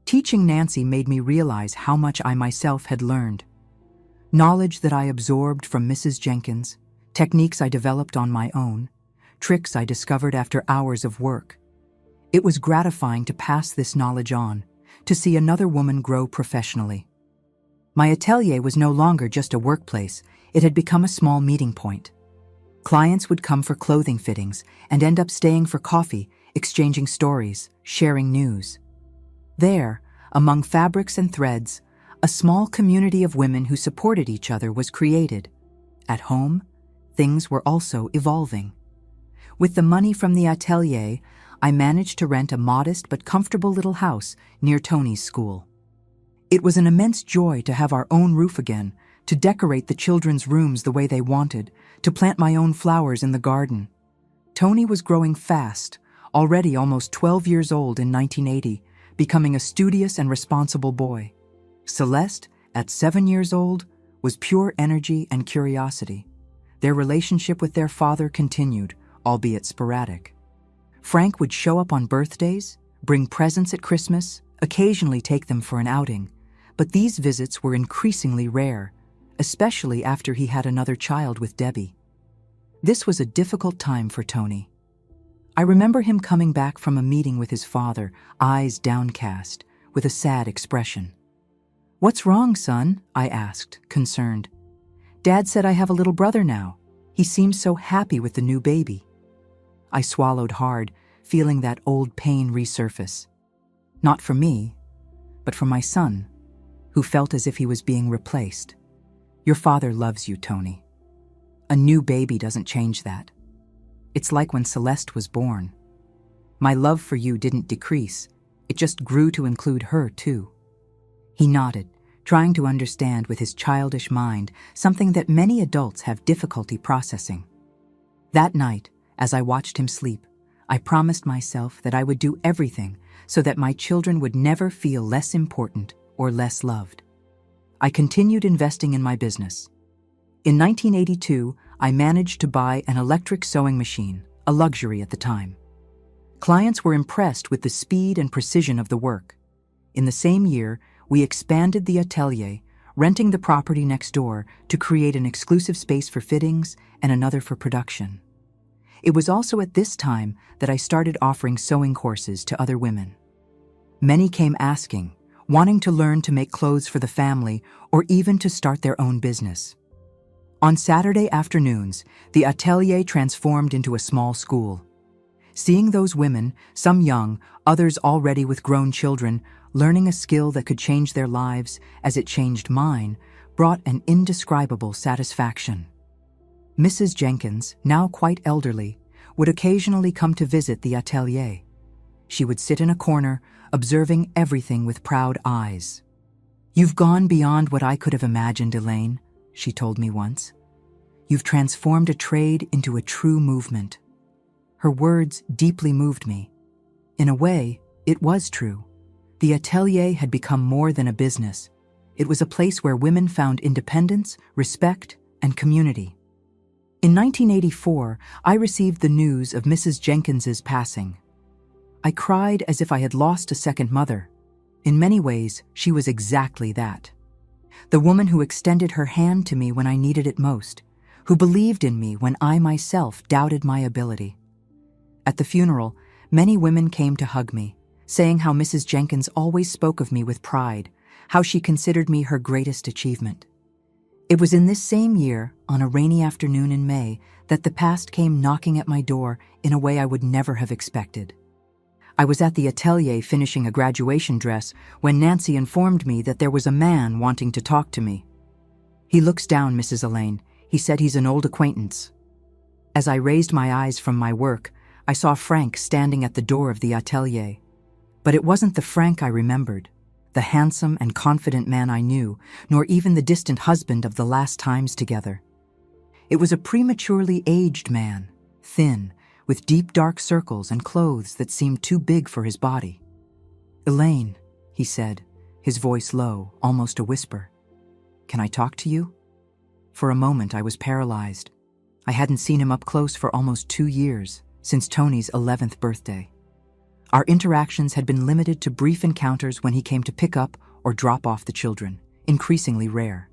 Speaker 1: Teaching Nancy made me realize how much I myself had learned. Knowledge that I absorbed from Mrs. Jenkins, techniques I developed on my own, tricks I discovered after hours of work. It was gratifying to pass this knowledge on, to see another woman grow professionally. My atelier was no longer just a workplace, it had become a small meeting point. Clients would come for clothing fittings and end up staying for coffee, exchanging stories, sharing news. There, among fabrics and threads, a small community of women who supported each other was created. At home, things were also evolving. With the money from the atelier, I managed to rent a modest but comfortable little house near Tony's school. It was an immense joy to have our own roof again, to decorate the children's rooms the way they wanted, to plant my own flowers in the garden. Tony was growing fast, already almost 12 years old in 1980, becoming a studious and responsible boy. Celeste, at 7 years old, was pure energy and curiosity. Their relationship with their father continued, albeit sporadic. Frank would show up on birthdays, bring presents at Christmas, occasionally take them for an outing, but these visits were increasingly rare, especially after he had another child with Debbie. This was a difficult time for Tony. I remember him coming back from a meeting with his father, eyes downcast, with a sad expression. "What's wrong, son?" I asked, concerned. "Dad said I have a little brother now. He seems so happy with the new baby." I swallowed hard, feeling that old pain resurface. Not for me, but for my son, who felt as if he was being replaced. "Your father loves you, Tony. A new baby doesn't change that. It's like when Celeste was born. My love for you didn't decrease, it just grew to include her too." He nodded, trying to understand with his childish mind something that many adults have difficulty processing. That night, as I watched him sleep, I promised myself that I would do everything so that my children would never feel less important or less loved. I continued investing in my business. In 1982, I managed to buy an electric sewing machine, a luxury at the time. Clients were impressed with the speed and precision of the work. In the same year, we expanded the atelier, renting the property next door to create an exclusive space for fittings and another for production. It was also at this time that I started offering sewing courses to other women. Many came asking, wanting to learn to make clothes for the family or even to start their own business. On Saturday afternoons, the atelier transformed into a small school. Seeing those women, some young, others already with grown children, learning a skill that could change their lives as it changed mine, brought an indescribable satisfaction. Mrs. Jenkins, now quite elderly, would occasionally come to visit the atelier. She would sit in a corner, observing everything with proud eyes. "You've gone beyond what I could have imagined, Elaine," she told me once. "You've transformed a trade into a true movement." Her words deeply moved me. In a way, it was true. The atelier had become more than a business. It was a place where women found independence, respect, and community. In 1984, I received the news of Mrs. Jenkins's passing. I cried as if I had lost a second mother. In many ways, she was exactly that. The woman who extended her hand to me when I needed it most, who believed in me when I myself doubted my ability. At the funeral, many women came to hug me, saying how Mrs. Jenkins always spoke of me with pride, how she considered me her greatest achievement. It was in this same year, on a rainy afternoon in May, that the past came knocking at my door in a way I would never have expected. I was at the atelier finishing a graduation dress when Nancy informed me that there was a man wanting to talk to me. "He looks down, Mrs. Elaine. He said he's an old acquaintance." As I raised my eyes from my work, I saw Frank standing at the door of the atelier. But it wasn't the Frank I remembered, the handsome and confident man I knew, nor even the distant husband of the last times together. It was a prematurely aged man, thin, with deep dark circles and clothes that seemed too big for his body. "Elaine," he said, his voice low, almost a whisper. "Can I talk to you?" For a moment I was paralyzed. I hadn't seen him up close for almost 2 years, since Tony's 11th birthday. Our interactions had been limited to brief encounters when he came to pick up or drop off the children, increasingly rare.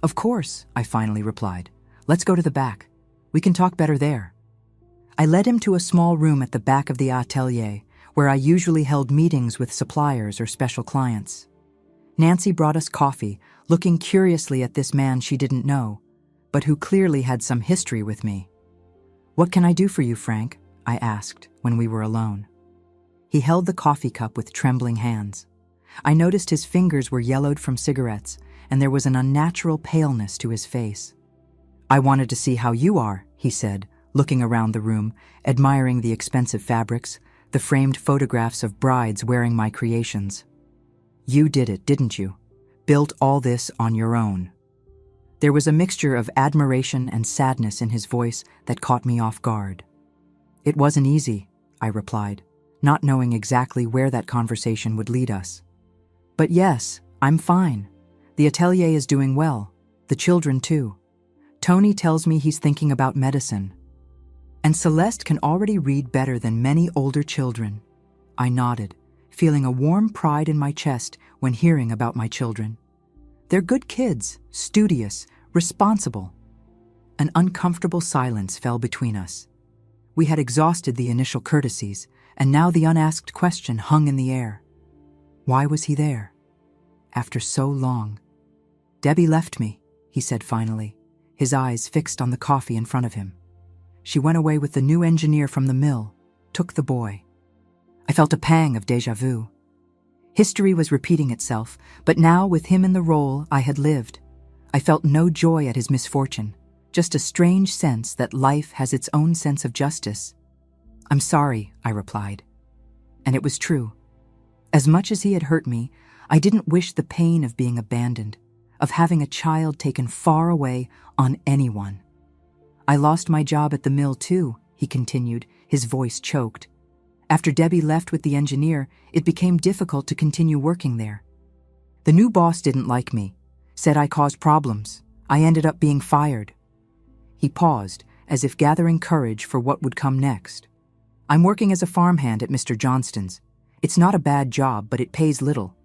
Speaker 1: "Of course," I finally replied. "Let's go to the back. We can talk better there." I led him to a small room at the back of the atelier, where I usually held meetings with suppliers or special clients. Nancy brought us coffee, looking curiously at this man she didn't know, but who clearly had some history with me. "What can I do for you, Frank?" I asked when we were alone. He held the coffee cup with trembling hands. I noticed his fingers were yellowed from cigarettes, and there was an unnatural paleness to his face. "I wanted to see how you are," he said, looking around the room, admiring the expensive fabrics, the framed photographs of brides wearing my creations. "You did it, didn't you? Built all this on your own." There was a mixture of admiration and sadness in his voice that caught me off guard. "It wasn't easy," I replied, not knowing exactly where that conversation would lead us. "But yes, I'm fine. The atelier is doing well. The children too. Tony tells me he's thinking about medicine. And Celeste can already read better than many older children." I nodded, feeling a warm pride in my chest when hearing about my children. "They're good kids, studious, responsible." An uncomfortable silence fell between us. We had exhausted the initial courtesies, and now the unasked question hung in the air. Why was he there? After so long. "Debbie left me," he said finally, his eyes fixed on the coffee in front of him. "She went away with the new engineer from the mill, took the boy." I felt a pang of déjà vu. History was repeating itself, but now with him in the role I had lived. I felt no joy at his misfortune, just a strange sense that life has its own sense of justice. "I'm sorry," I replied. And it was true. As much as he had hurt me, I didn't wish the pain of being abandoned, of having a child taken far away on anyone. "I lost my job at the mill too," he continued, his voice choked. "After Debbie left with the engineer, it became difficult to continue working there. The new boss didn't like me, said I caused problems. I ended up being fired." He paused, as if gathering courage for what would come next. "I'm working as a farmhand at Mr. Johnston's. It's not a bad job, but it pays little.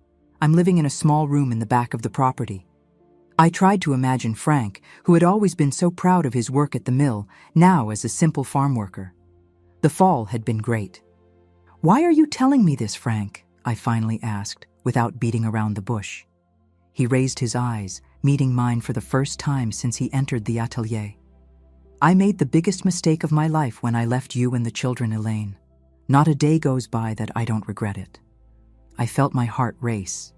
Speaker 1: I'm living in a small room in the back of the property." I tried to imagine Frank, who had always been so proud of his work at the mill, now as a simple farm worker. The fall had been great. "Why are you telling me this, Frank?" I finally asked, without beating around the bush. He raised his eyes, meeting mine for the first time since he entered the atelier. "I made the biggest mistake of my life when I left you and the children, Elaine. Not a day goes by that I don't regret it. I felt my heart race.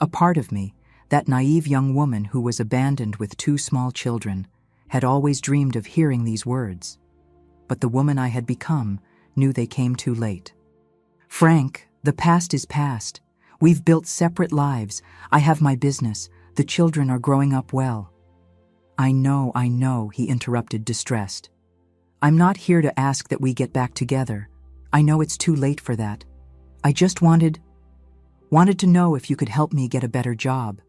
Speaker 1: A part of me, that naive young woman who was abandoned with 2 small children, had always dreamed of hearing these words. But the woman I had become knew they came too late. "Frank, the past is past. We've built separate lives. I have my business. The children are growing up well." I know, he interrupted, distressed. "I'm not here to ask that we get back together. I know it's too late for that. I just wanted to know if you could help me get a better job.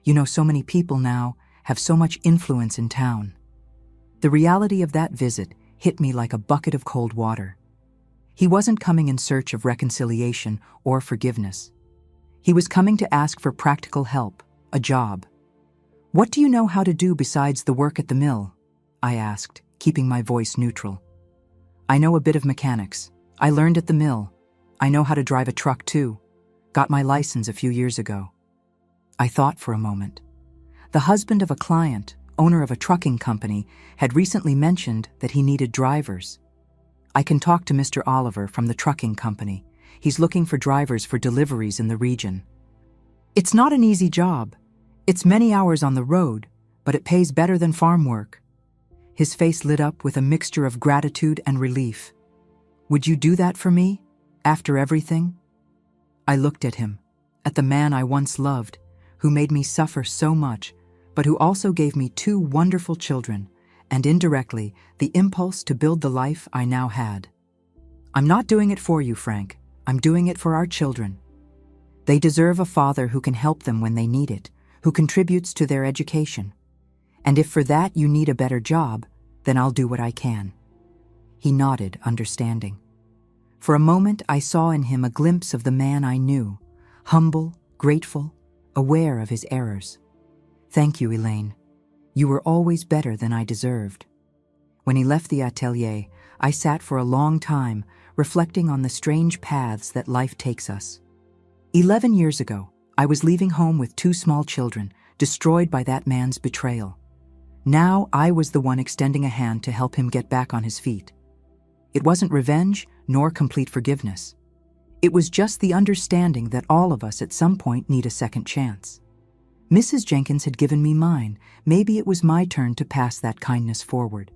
Speaker 1: You know, so many people now have so much influence in town." The reality of that visit hit me like a bucket of cold water. He wasn't coming in search of reconciliation or forgiveness. He was coming to ask for practical help, a job. "What do you know how to do besides the work at the mill?" I asked, keeping my voice neutral. "I know a bit of mechanics. I learned at the mill. I know how to drive a truck too. Got my license a few years ago." I thought for a moment. The husband of a client, owner of a trucking company, had recently mentioned that he needed drivers. "I can talk to Mr. Oliver from the trucking company. He's looking for drivers for deliveries in the region." "It's not an easy job. It's many hours on the road, but it pays better than farm work." His face lit up with a mixture of gratitude and relief. "Would you do that for me, after everything?" I looked at him, at the man I once loved, who made me suffer so much, but who also gave me 2 wonderful children, and indirectly the impulse to build the life I now had. "I'm not doing it for you, Frank. I'm doing it for our children. They deserve a father who can help them when they need it, who contributes to their education. And if for that you need a better job, then I'll do what I can." He nodded, understanding. For a moment I saw in him a glimpse of the man I knew, humble, grateful, aware of his errors. "Thank you, Elaine. You were always better than I deserved." When he left the atelier, I sat for a long time, reflecting on the strange paths that life takes us. 11 years ago, I was leaving home with 2 small children, destroyed by that man's betrayal. Now I was the one extending a hand to help him get back on his feet. It wasn't revenge nor complete forgiveness. It was just the understanding that all of us at some point need a second chance. Mrs. Jenkins had given me mine. Maybe it was my turn to pass that kindness forward.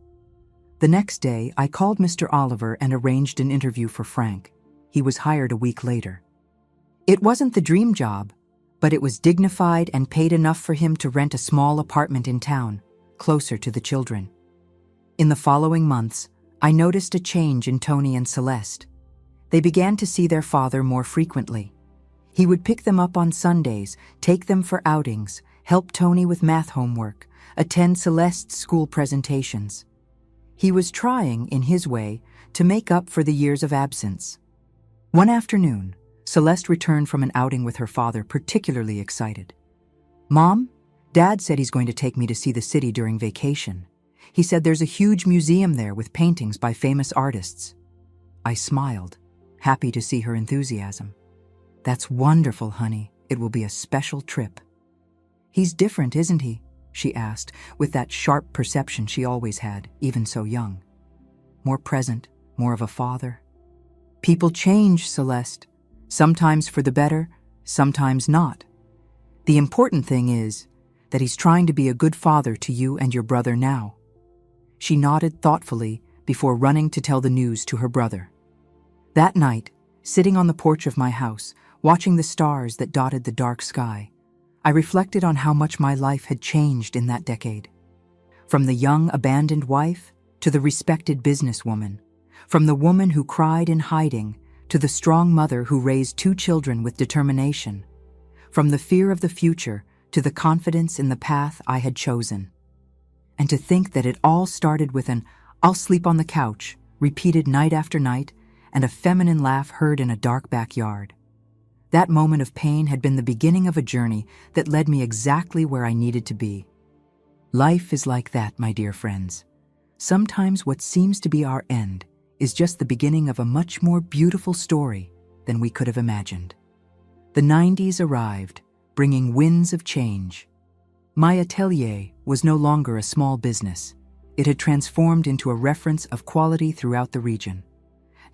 Speaker 1: The next day, I called Mr. Oliver and arranged an interview for Frank. He was hired a week later. It wasn't the dream job, but it was dignified and paid enough for him to rent a small apartment in town, closer to the children. In the following months, I noticed a change in Tony and Celeste. They began to see their father more frequently. He would pick them up on Sundays, take them for outings, help Tony with math homework, attend Celeste's school presentations. He was trying, in his way, to make up for the years of absence. One afternoon, Celeste returned from an outing with her father, particularly excited. "Mom, Dad said he's going to take me to see the city during vacation. He said there's a huge museum there with paintings by famous artists." I smiled, happy to see her enthusiasm. "That's wonderful, honey. It will be a special trip." "He's different, isn't he?" she asked, with that sharp perception she always had, even so young. "More present, more of a father." "People change, Celeste. Sometimes for the better, sometimes not. The important thing is that he's trying to be a good father to you and your brother now." She nodded thoughtfully before running to tell the news to her brother. That night, sitting on the porch of my house, watching the stars that dotted the dark sky, I reflected on how much my life had changed in that decade. From the young, abandoned wife to the respected businesswoman, from the woman who cried in hiding to the strong mother who raised 2 children with determination, from the fear of the future to the confidence in the path I had chosen. And to think that it all started with an "I'll sleep on the couch," repeated night after night, and a feminine laugh heard in a dark backyard. That moment of pain had been the beginning of a journey that led me exactly where I needed to be. Life is like that, my dear friends. Sometimes what seems to be our end is just the beginning of a much more beautiful story than we could have imagined. The 90s arrived, bringing winds of change. My atelier was no longer a small business. It had transformed into a reference of quality throughout the region.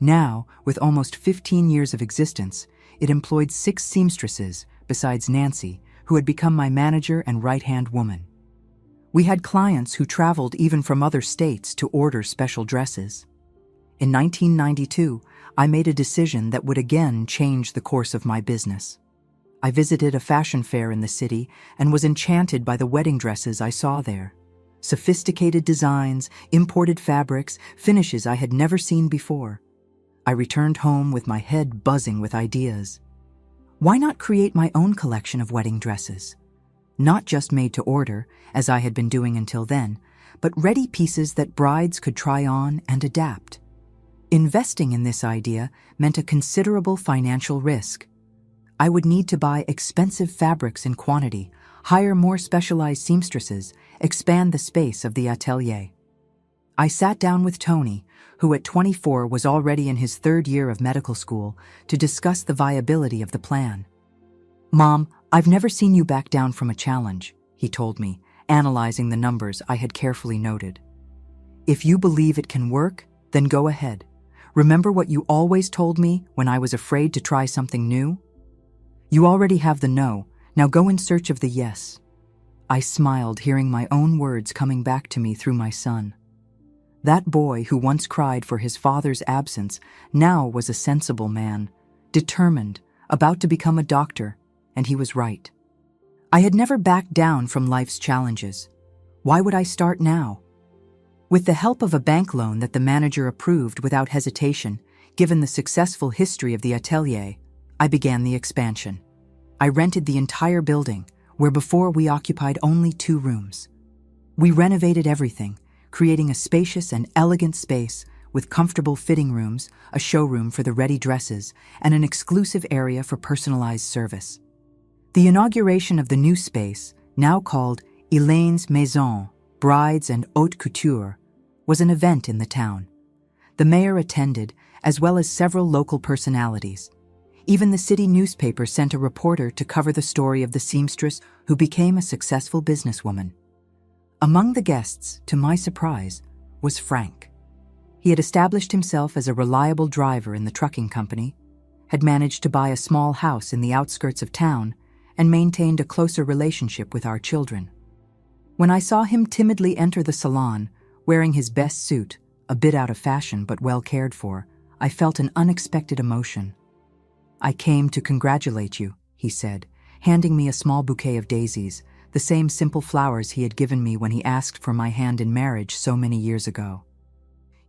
Speaker 1: Now, with almost 15 years of existence, it employed 6 seamstresses, besides Nancy, who had become my manager and right-hand woman. We had clients who traveled even from other states to order special dresses. In 1992, I made a decision that would again change the course of my business. I visited a fashion fair in the city and was enchanted by the wedding dresses I saw there. Sophisticated designs, imported fabrics, finishes I had never seen before. I returned home with my head buzzing with ideas. Why not create my own collection of wedding dresses? Not just made to order, as I had been doing until then, but ready pieces that brides could try on and adapt. Investing in this idea meant a considerable financial risk. I would need to buy expensive fabrics in quantity, hire more specialized seamstresses, expand the space of the atelier. I sat down with Tony, who at 24 was already in his 3rd year of medical school, to discuss the viability of the plan. "Mom, I've never seen you back down from a challenge," he told me, analyzing the numbers I had carefully noted. "If you believe it can work, then go ahead. Remember what you always told me when I was afraid to try something new? You already have the no, now go in search of the yes." I smiled, hearing my own words coming back to me through my son. That boy who once cried for his father's absence now was a sensible man, determined, about to become a doctor, and he was right. I had never backed down from life's challenges. Why would I start now? With the help of a bank loan that the manager approved without hesitation, given the successful history of the atelier, I began the expansion. I rented the entire building, where before we occupied only 2 rooms. We renovated everything, creating a spacious and elegant space with comfortable fitting rooms, a showroom for the ready dresses, and an exclusive area for personalized service. The inauguration of the new space, now called Elaine's Maison, Brides and Haute Couture, was an event in the town. The mayor attended, as well as several local personalities. Even the city newspaper sent a reporter to cover the story of the seamstress who became a successful businesswoman. Among the guests, to my surprise, was Frank. He had established himself as a reliable driver in the trucking company, had managed to buy a small house in the outskirts of town, and maintained a closer relationship with our children. When I saw him timidly enter the salon, wearing his best suit, a bit out of fashion but well cared for, I felt an unexpected emotion. "I came to congratulate you," he said, handing me a small bouquet of daisies, the same simple flowers he had given me when he asked for my hand in marriage so many years ago.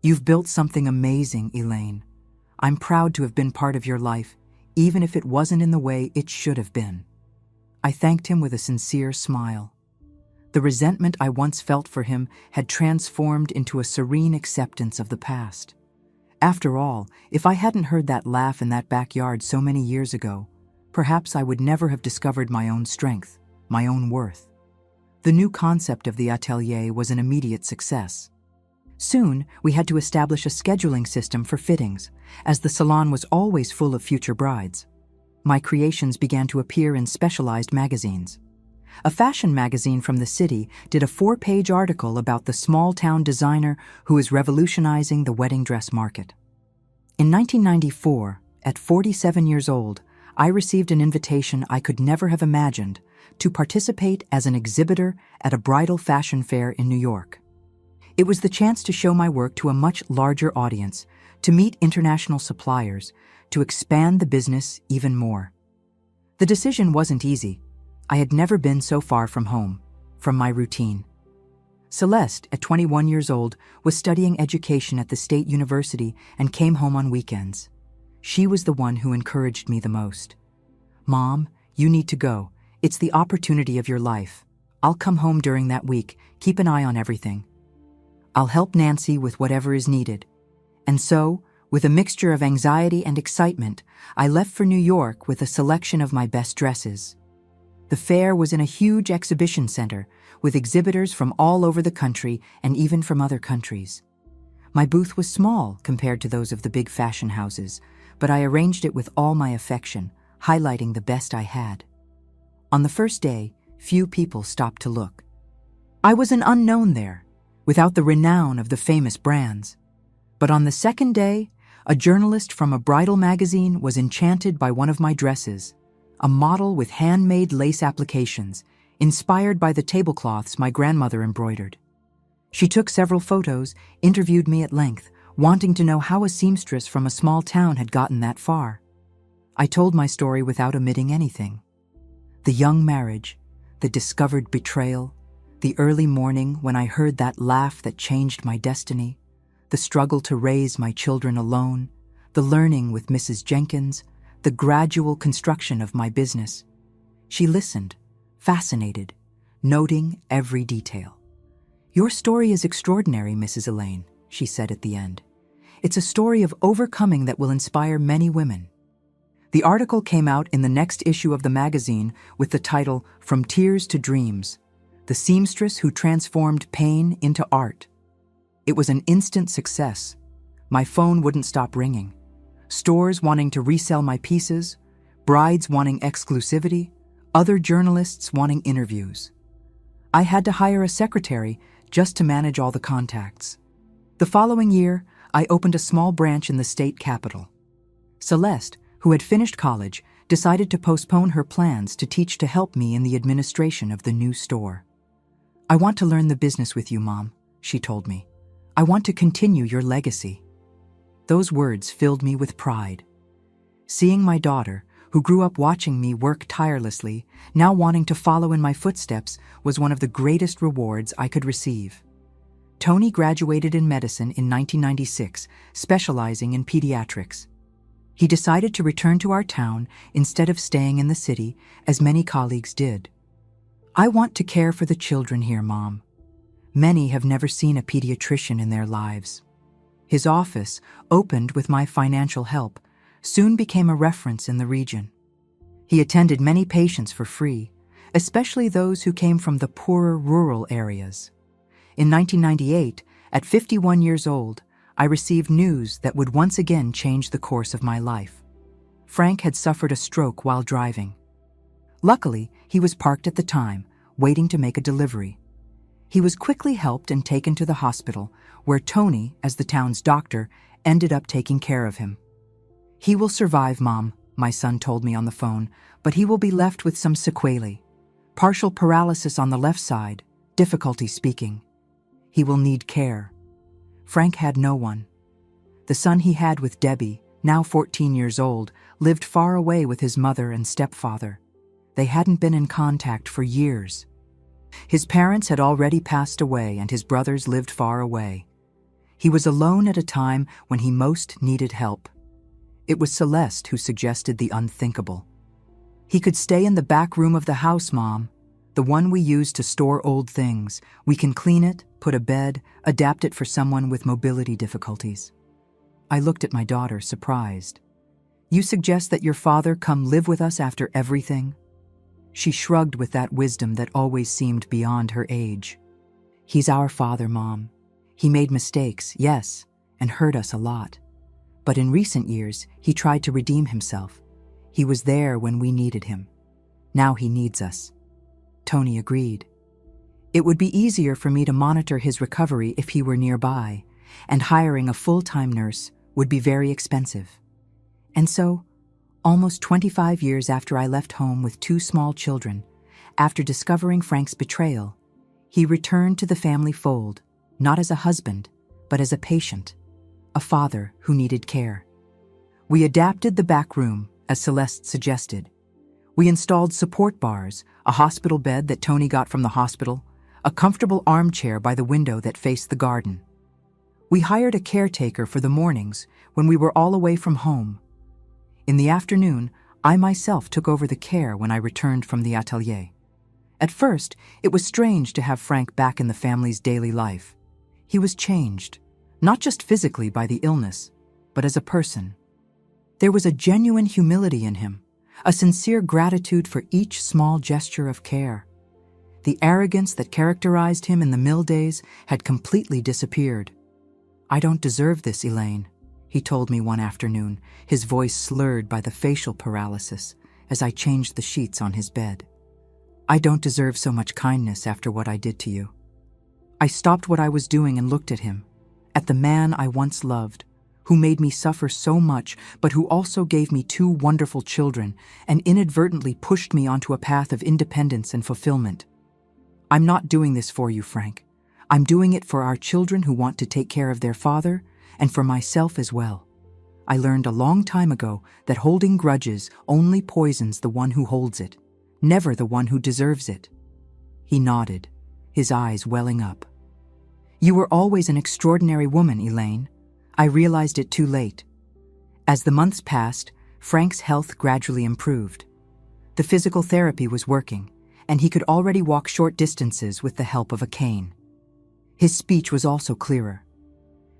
Speaker 1: "You've built something amazing, Elaine. I'm proud to have been part of your life, even if it wasn't in the way it should have been." I thanked him with a sincere smile. The resentment I once felt for him had transformed into a serene acceptance of the past. After all, if I hadn't heard that laugh in that backyard so many years ago, perhaps I would never have discovered my own strength, my own worth. The new concept of the atelier was an immediate success. Soon, we had to establish a scheduling system for fittings, as the salon was always full of future brides. My creations began to appear in specialized magazines. A fashion magazine from the city did a 4-page article about the small-town designer who is revolutionizing the wedding dress market. In 1994, at 47 years old, I received an invitation I could never have imagined to participate as an exhibitor at a bridal fashion fair in New York. It was the chance to show my work to a much larger audience, to meet international suppliers, to expand the business even more. The decision wasn't easy. I had never been so far from home, from my routine. Celeste, at 21 years old, was studying education at the State University and came home on weekends. She was the one who encouraged me the most. "Mom, you need to go. It's the opportunity of your life. I'll come home during that week. Keep an eye on everything. I'll help Nancy with whatever is needed." And so, with a mixture of anxiety and excitement, I left for New York with a selection of my best dresses. The fair was in a huge exhibition center, with exhibitors from all over the country and even from other countries. My booth was small compared to those of the big fashion houses, but I arranged it with all my affection, highlighting the best I had. On the first day, few people stopped to look. I was an unknown there, without the renown of the famous brands. But on the second day, A journalist from a bridal magazine was enchanted by one of my dresses, a model with handmade lace applications, inspired by the tablecloths my grandmother embroidered. She took several photos, interviewed me at length, wanting to know how a seamstress from a small town had gotten that far. I told my story without omitting anything. The young marriage, the discovered betrayal, the early morning when I heard that laugh that changed my destiny, the struggle to raise my children alone, the learning with Mrs. Jenkins, the gradual construction of my business. She listened, fascinated, noting every detail. "Your story is extraordinary, Mrs. Elaine," she said at the end. "It's a story of overcoming that will inspire many women." The article came out in the next issue of the magazine with the title, "From Tears to Dreams: The Seamstress Who Transformed Pain into Art." It was an instant success. My phone wouldn't stop ringing. Stores wanting to resell my pieces, brides wanting exclusivity, other journalists wanting interviews. I had to hire a secretary just to manage all the contacts. The following year, I opened a small branch in the state capital. Celeste, who had finished college, decided to postpone her plans to teach to help me in the administration of the new store. "I want to learn the business with you, Mom," she told me. "I want to continue your legacy." Those words filled me with pride. Seeing my daughter, who grew up watching me work tirelessly, now wanting to follow in my footsteps, was one of the greatest rewards I could receive. Tony graduated in medicine in 1996, specializing in pediatrics. He decided to return to our town instead of staying in the city, as many colleagues did. "I want to care for the children here, Mom. Many have never seen a pediatrician in their lives." His office, opened with my financial help, soon became a reference in the region. He attended many patients for free, especially those who came from the poorer rural areas. In 1998, at 51 years old, I received news that would once again change the course of my life. Frank had suffered a stroke while driving. Luckily, he was parked at the time, waiting to make a delivery. He was quickly helped and taken to the hospital, where Tony, as the town's doctor, ended up taking care of him. "He will survive, Mom," my son told me on the phone, "but he will be left with some sequelae. Partial paralysis on the left side, difficulty speaking. He will need care." Frank had no one. The son he had with Debbie, now 14 years old, lived far away with his mother and stepfather. They hadn't been in contact for years. His parents had already passed away and his brothers lived far away. He was alone at a time when he most needed help. It was Celeste who suggested the unthinkable. "He could stay in the back room of the house, Mom, the one we use to store old things. We can clean it, put a bed, adapt it for someone with mobility difficulties." I looked at my daughter, surprised. "You suggest that your father come live with us after everything?" She shrugged with that wisdom that always seemed beyond her age. "He's our father, Mom. He made mistakes, yes, and hurt us a lot. But in recent years, he tried to redeem himself. He was there when we needed him. Now he needs us." Tony agreed. "It would be easier for me to monitor his recovery if he were nearby, and hiring a full-time nurse would be very expensive." And so, almost 25 years after I left home with 2 small children, after discovering Frank's betrayal, he returned to the family fold, not as a husband, but as a patient, a father who needed care. We adapted the back room, as Celeste suggested. We installed support bars, a hospital bed that Tony got from the hospital, a comfortable armchair by the window that faced the garden. We hired a caretaker for the mornings when we were all away from home. In the afternoon, I myself took over the care when I returned from the atelier. At first, it was strange to have Frank back in the family's daily life. He was changed, not just physically by the illness, but as a person. There was a genuine humility in him, a sincere gratitude for each small gesture of care. The arrogance that characterized him in the mill days had completely disappeared. "I don't deserve this, Elaine," he told me one afternoon, his voice slurred by the facial paralysis as I changed the sheets on his bed. "I don't deserve so much kindness after what I did to you." I stopped what I was doing and looked at him, at the man I once loved, who made me suffer so much, but who also gave me two wonderful children and inadvertently pushed me onto a path of independence and fulfillment. I'm not doing this for you, Frank. I'm doing it for our children who want to take care of their father, and for myself as well. I learned a long time ago that holding grudges only poisons the one who holds it, never the one who deserves it." He nodded, his eyes welling up. "You were always an extraordinary woman, Elaine. I realized it too late." As the months passed, Frank's health gradually improved. The physical therapy was working, and he could already walk short distances with the help of a cane. His speech was also clearer.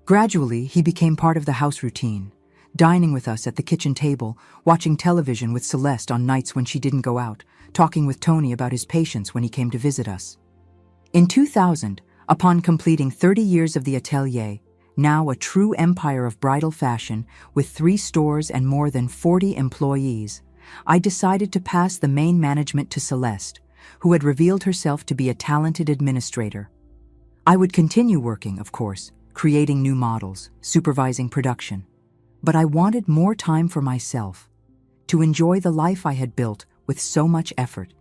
Speaker 1: Gradually, he became part of the house routine, dining with us at the kitchen table, watching television with Celeste on nights when she didn't go out, talking with Tony about his patients when he came to visit us. In 2000, upon completing 30 years of the Atelier, now a true empire of bridal fashion with 3 stores and more than 40 employees, I decided to pass the main management to Celeste, who had revealed herself to be a talented administrator. I would continue working, of course, creating new models, supervising production. But I wanted more time for myself, to enjoy the life I had built with so much effort.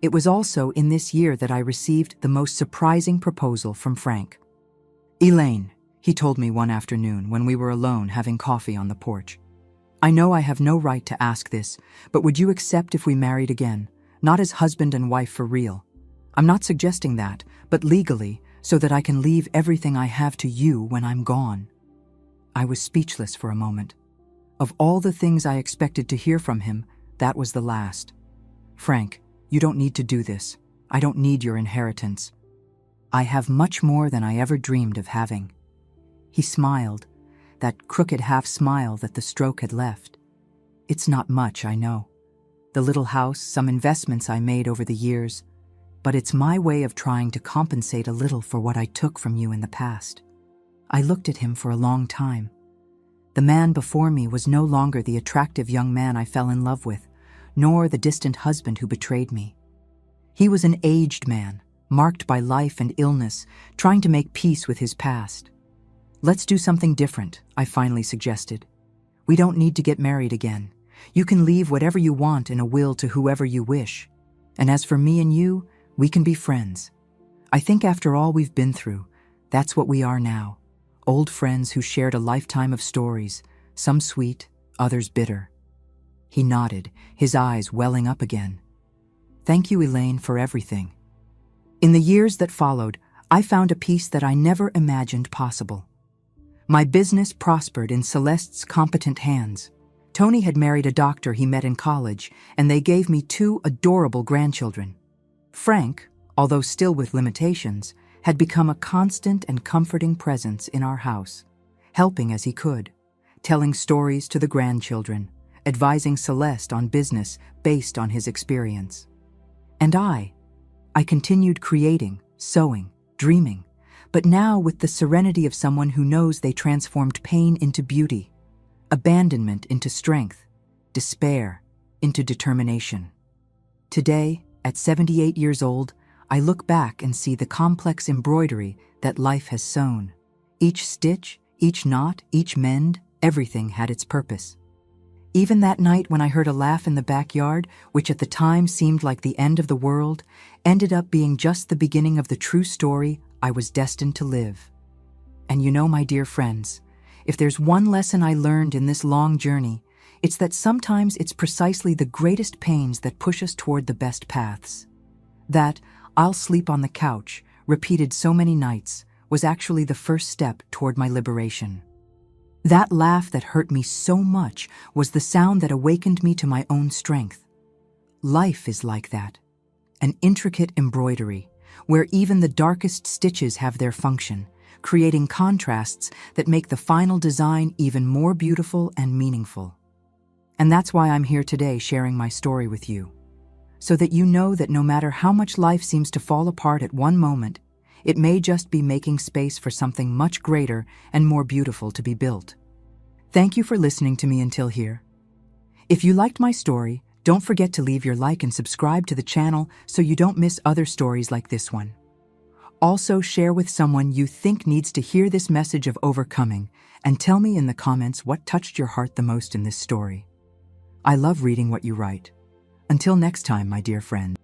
Speaker 1: It was also in this year that I received the most surprising proposal from Frank. "Elaine," he told me one afternoon when we were alone having coffee on the porch, "I know I have no right to ask this, but would you accept if we married again, not as husband and wife for real? I'm not suggesting that, but legally, so that I can leave everything I have to you when I'm gone." I was speechless for a moment. Of all the things I expected to hear from him, that was the last. "Frank, you don't need to do this. I don't need your inheritance. I have much more than I ever dreamed of having." He smiled, that crooked half-smile that the stroke had left. "It's not much, I know. The little house, some investments I made over the years, but it's my way of trying to compensate a little for what I took from you in the past." I looked at him for a long time. The man before me was no longer the attractive young man I fell in love with, nor the distant husband who betrayed me. He was an aged man, marked by life and illness, trying to make peace with his past. "Let's do something different," I finally suggested. "We don't need to get married again. You can leave whatever you want in a will to whoever you wish. And as for me and you, we can be friends. I think after all we've been through, that's what we are now. Old friends who shared a lifetime of stories, some sweet, others bitter." He nodded, his eyes welling up again. "Thank you, Elaine, for everything." In the years that followed, I found a peace that I never imagined possible. My business prospered in Celeste's competent hands. Tony had married a doctor he met in college, and they gave me 2 adorable grandchildren. Frank, although still with limitations, had become a constant and comforting presence in our house, helping as he could, telling stories to the grandchildren, advising Celeste on business based on his experience. And I continued creating, sewing, dreaming, but now with the serenity of someone who knows they transformed pain into beauty, abandonment into strength, despair into determination. Today, at 78 years old, I look back and see the complex embroidery that life has sewn. Each stitch, each knot, each mend, everything had its purpose. Even that night when I heard a laugh in the backyard, which at the time seemed like the end of the world, ended up being just the beginning of the true story I was destined to live. And you know, my dear friends, if there's one lesson I learned in this long journey, it's that sometimes it's precisely the greatest pains that push us toward the best paths. That "I'll sleep on the couch," repeated so many nights, was actually the first step toward my liberation. That laugh that hurt me so much was the sound that awakened me to my own strength. Life is like that, an intricate embroidery, where even the darkest stitches have their function, creating contrasts that make the final design even more beautiful and meaningful. And that's why I'm here today sharing my story with you, so that you know that no matter how much life seems to fall apart at one moment, it may just be making space for something much greater and more beautiful to be built. Thank you for listening to me until here. If you liked my story, don't forget to leave your like and subscribe to the channel so you don't miss other stories like this one. Also, share with someone you think needs to hear this message of overcoming, and tell me in the comments what touched your heart the most in this story. I love reading what you write. Until next time, my dear friend.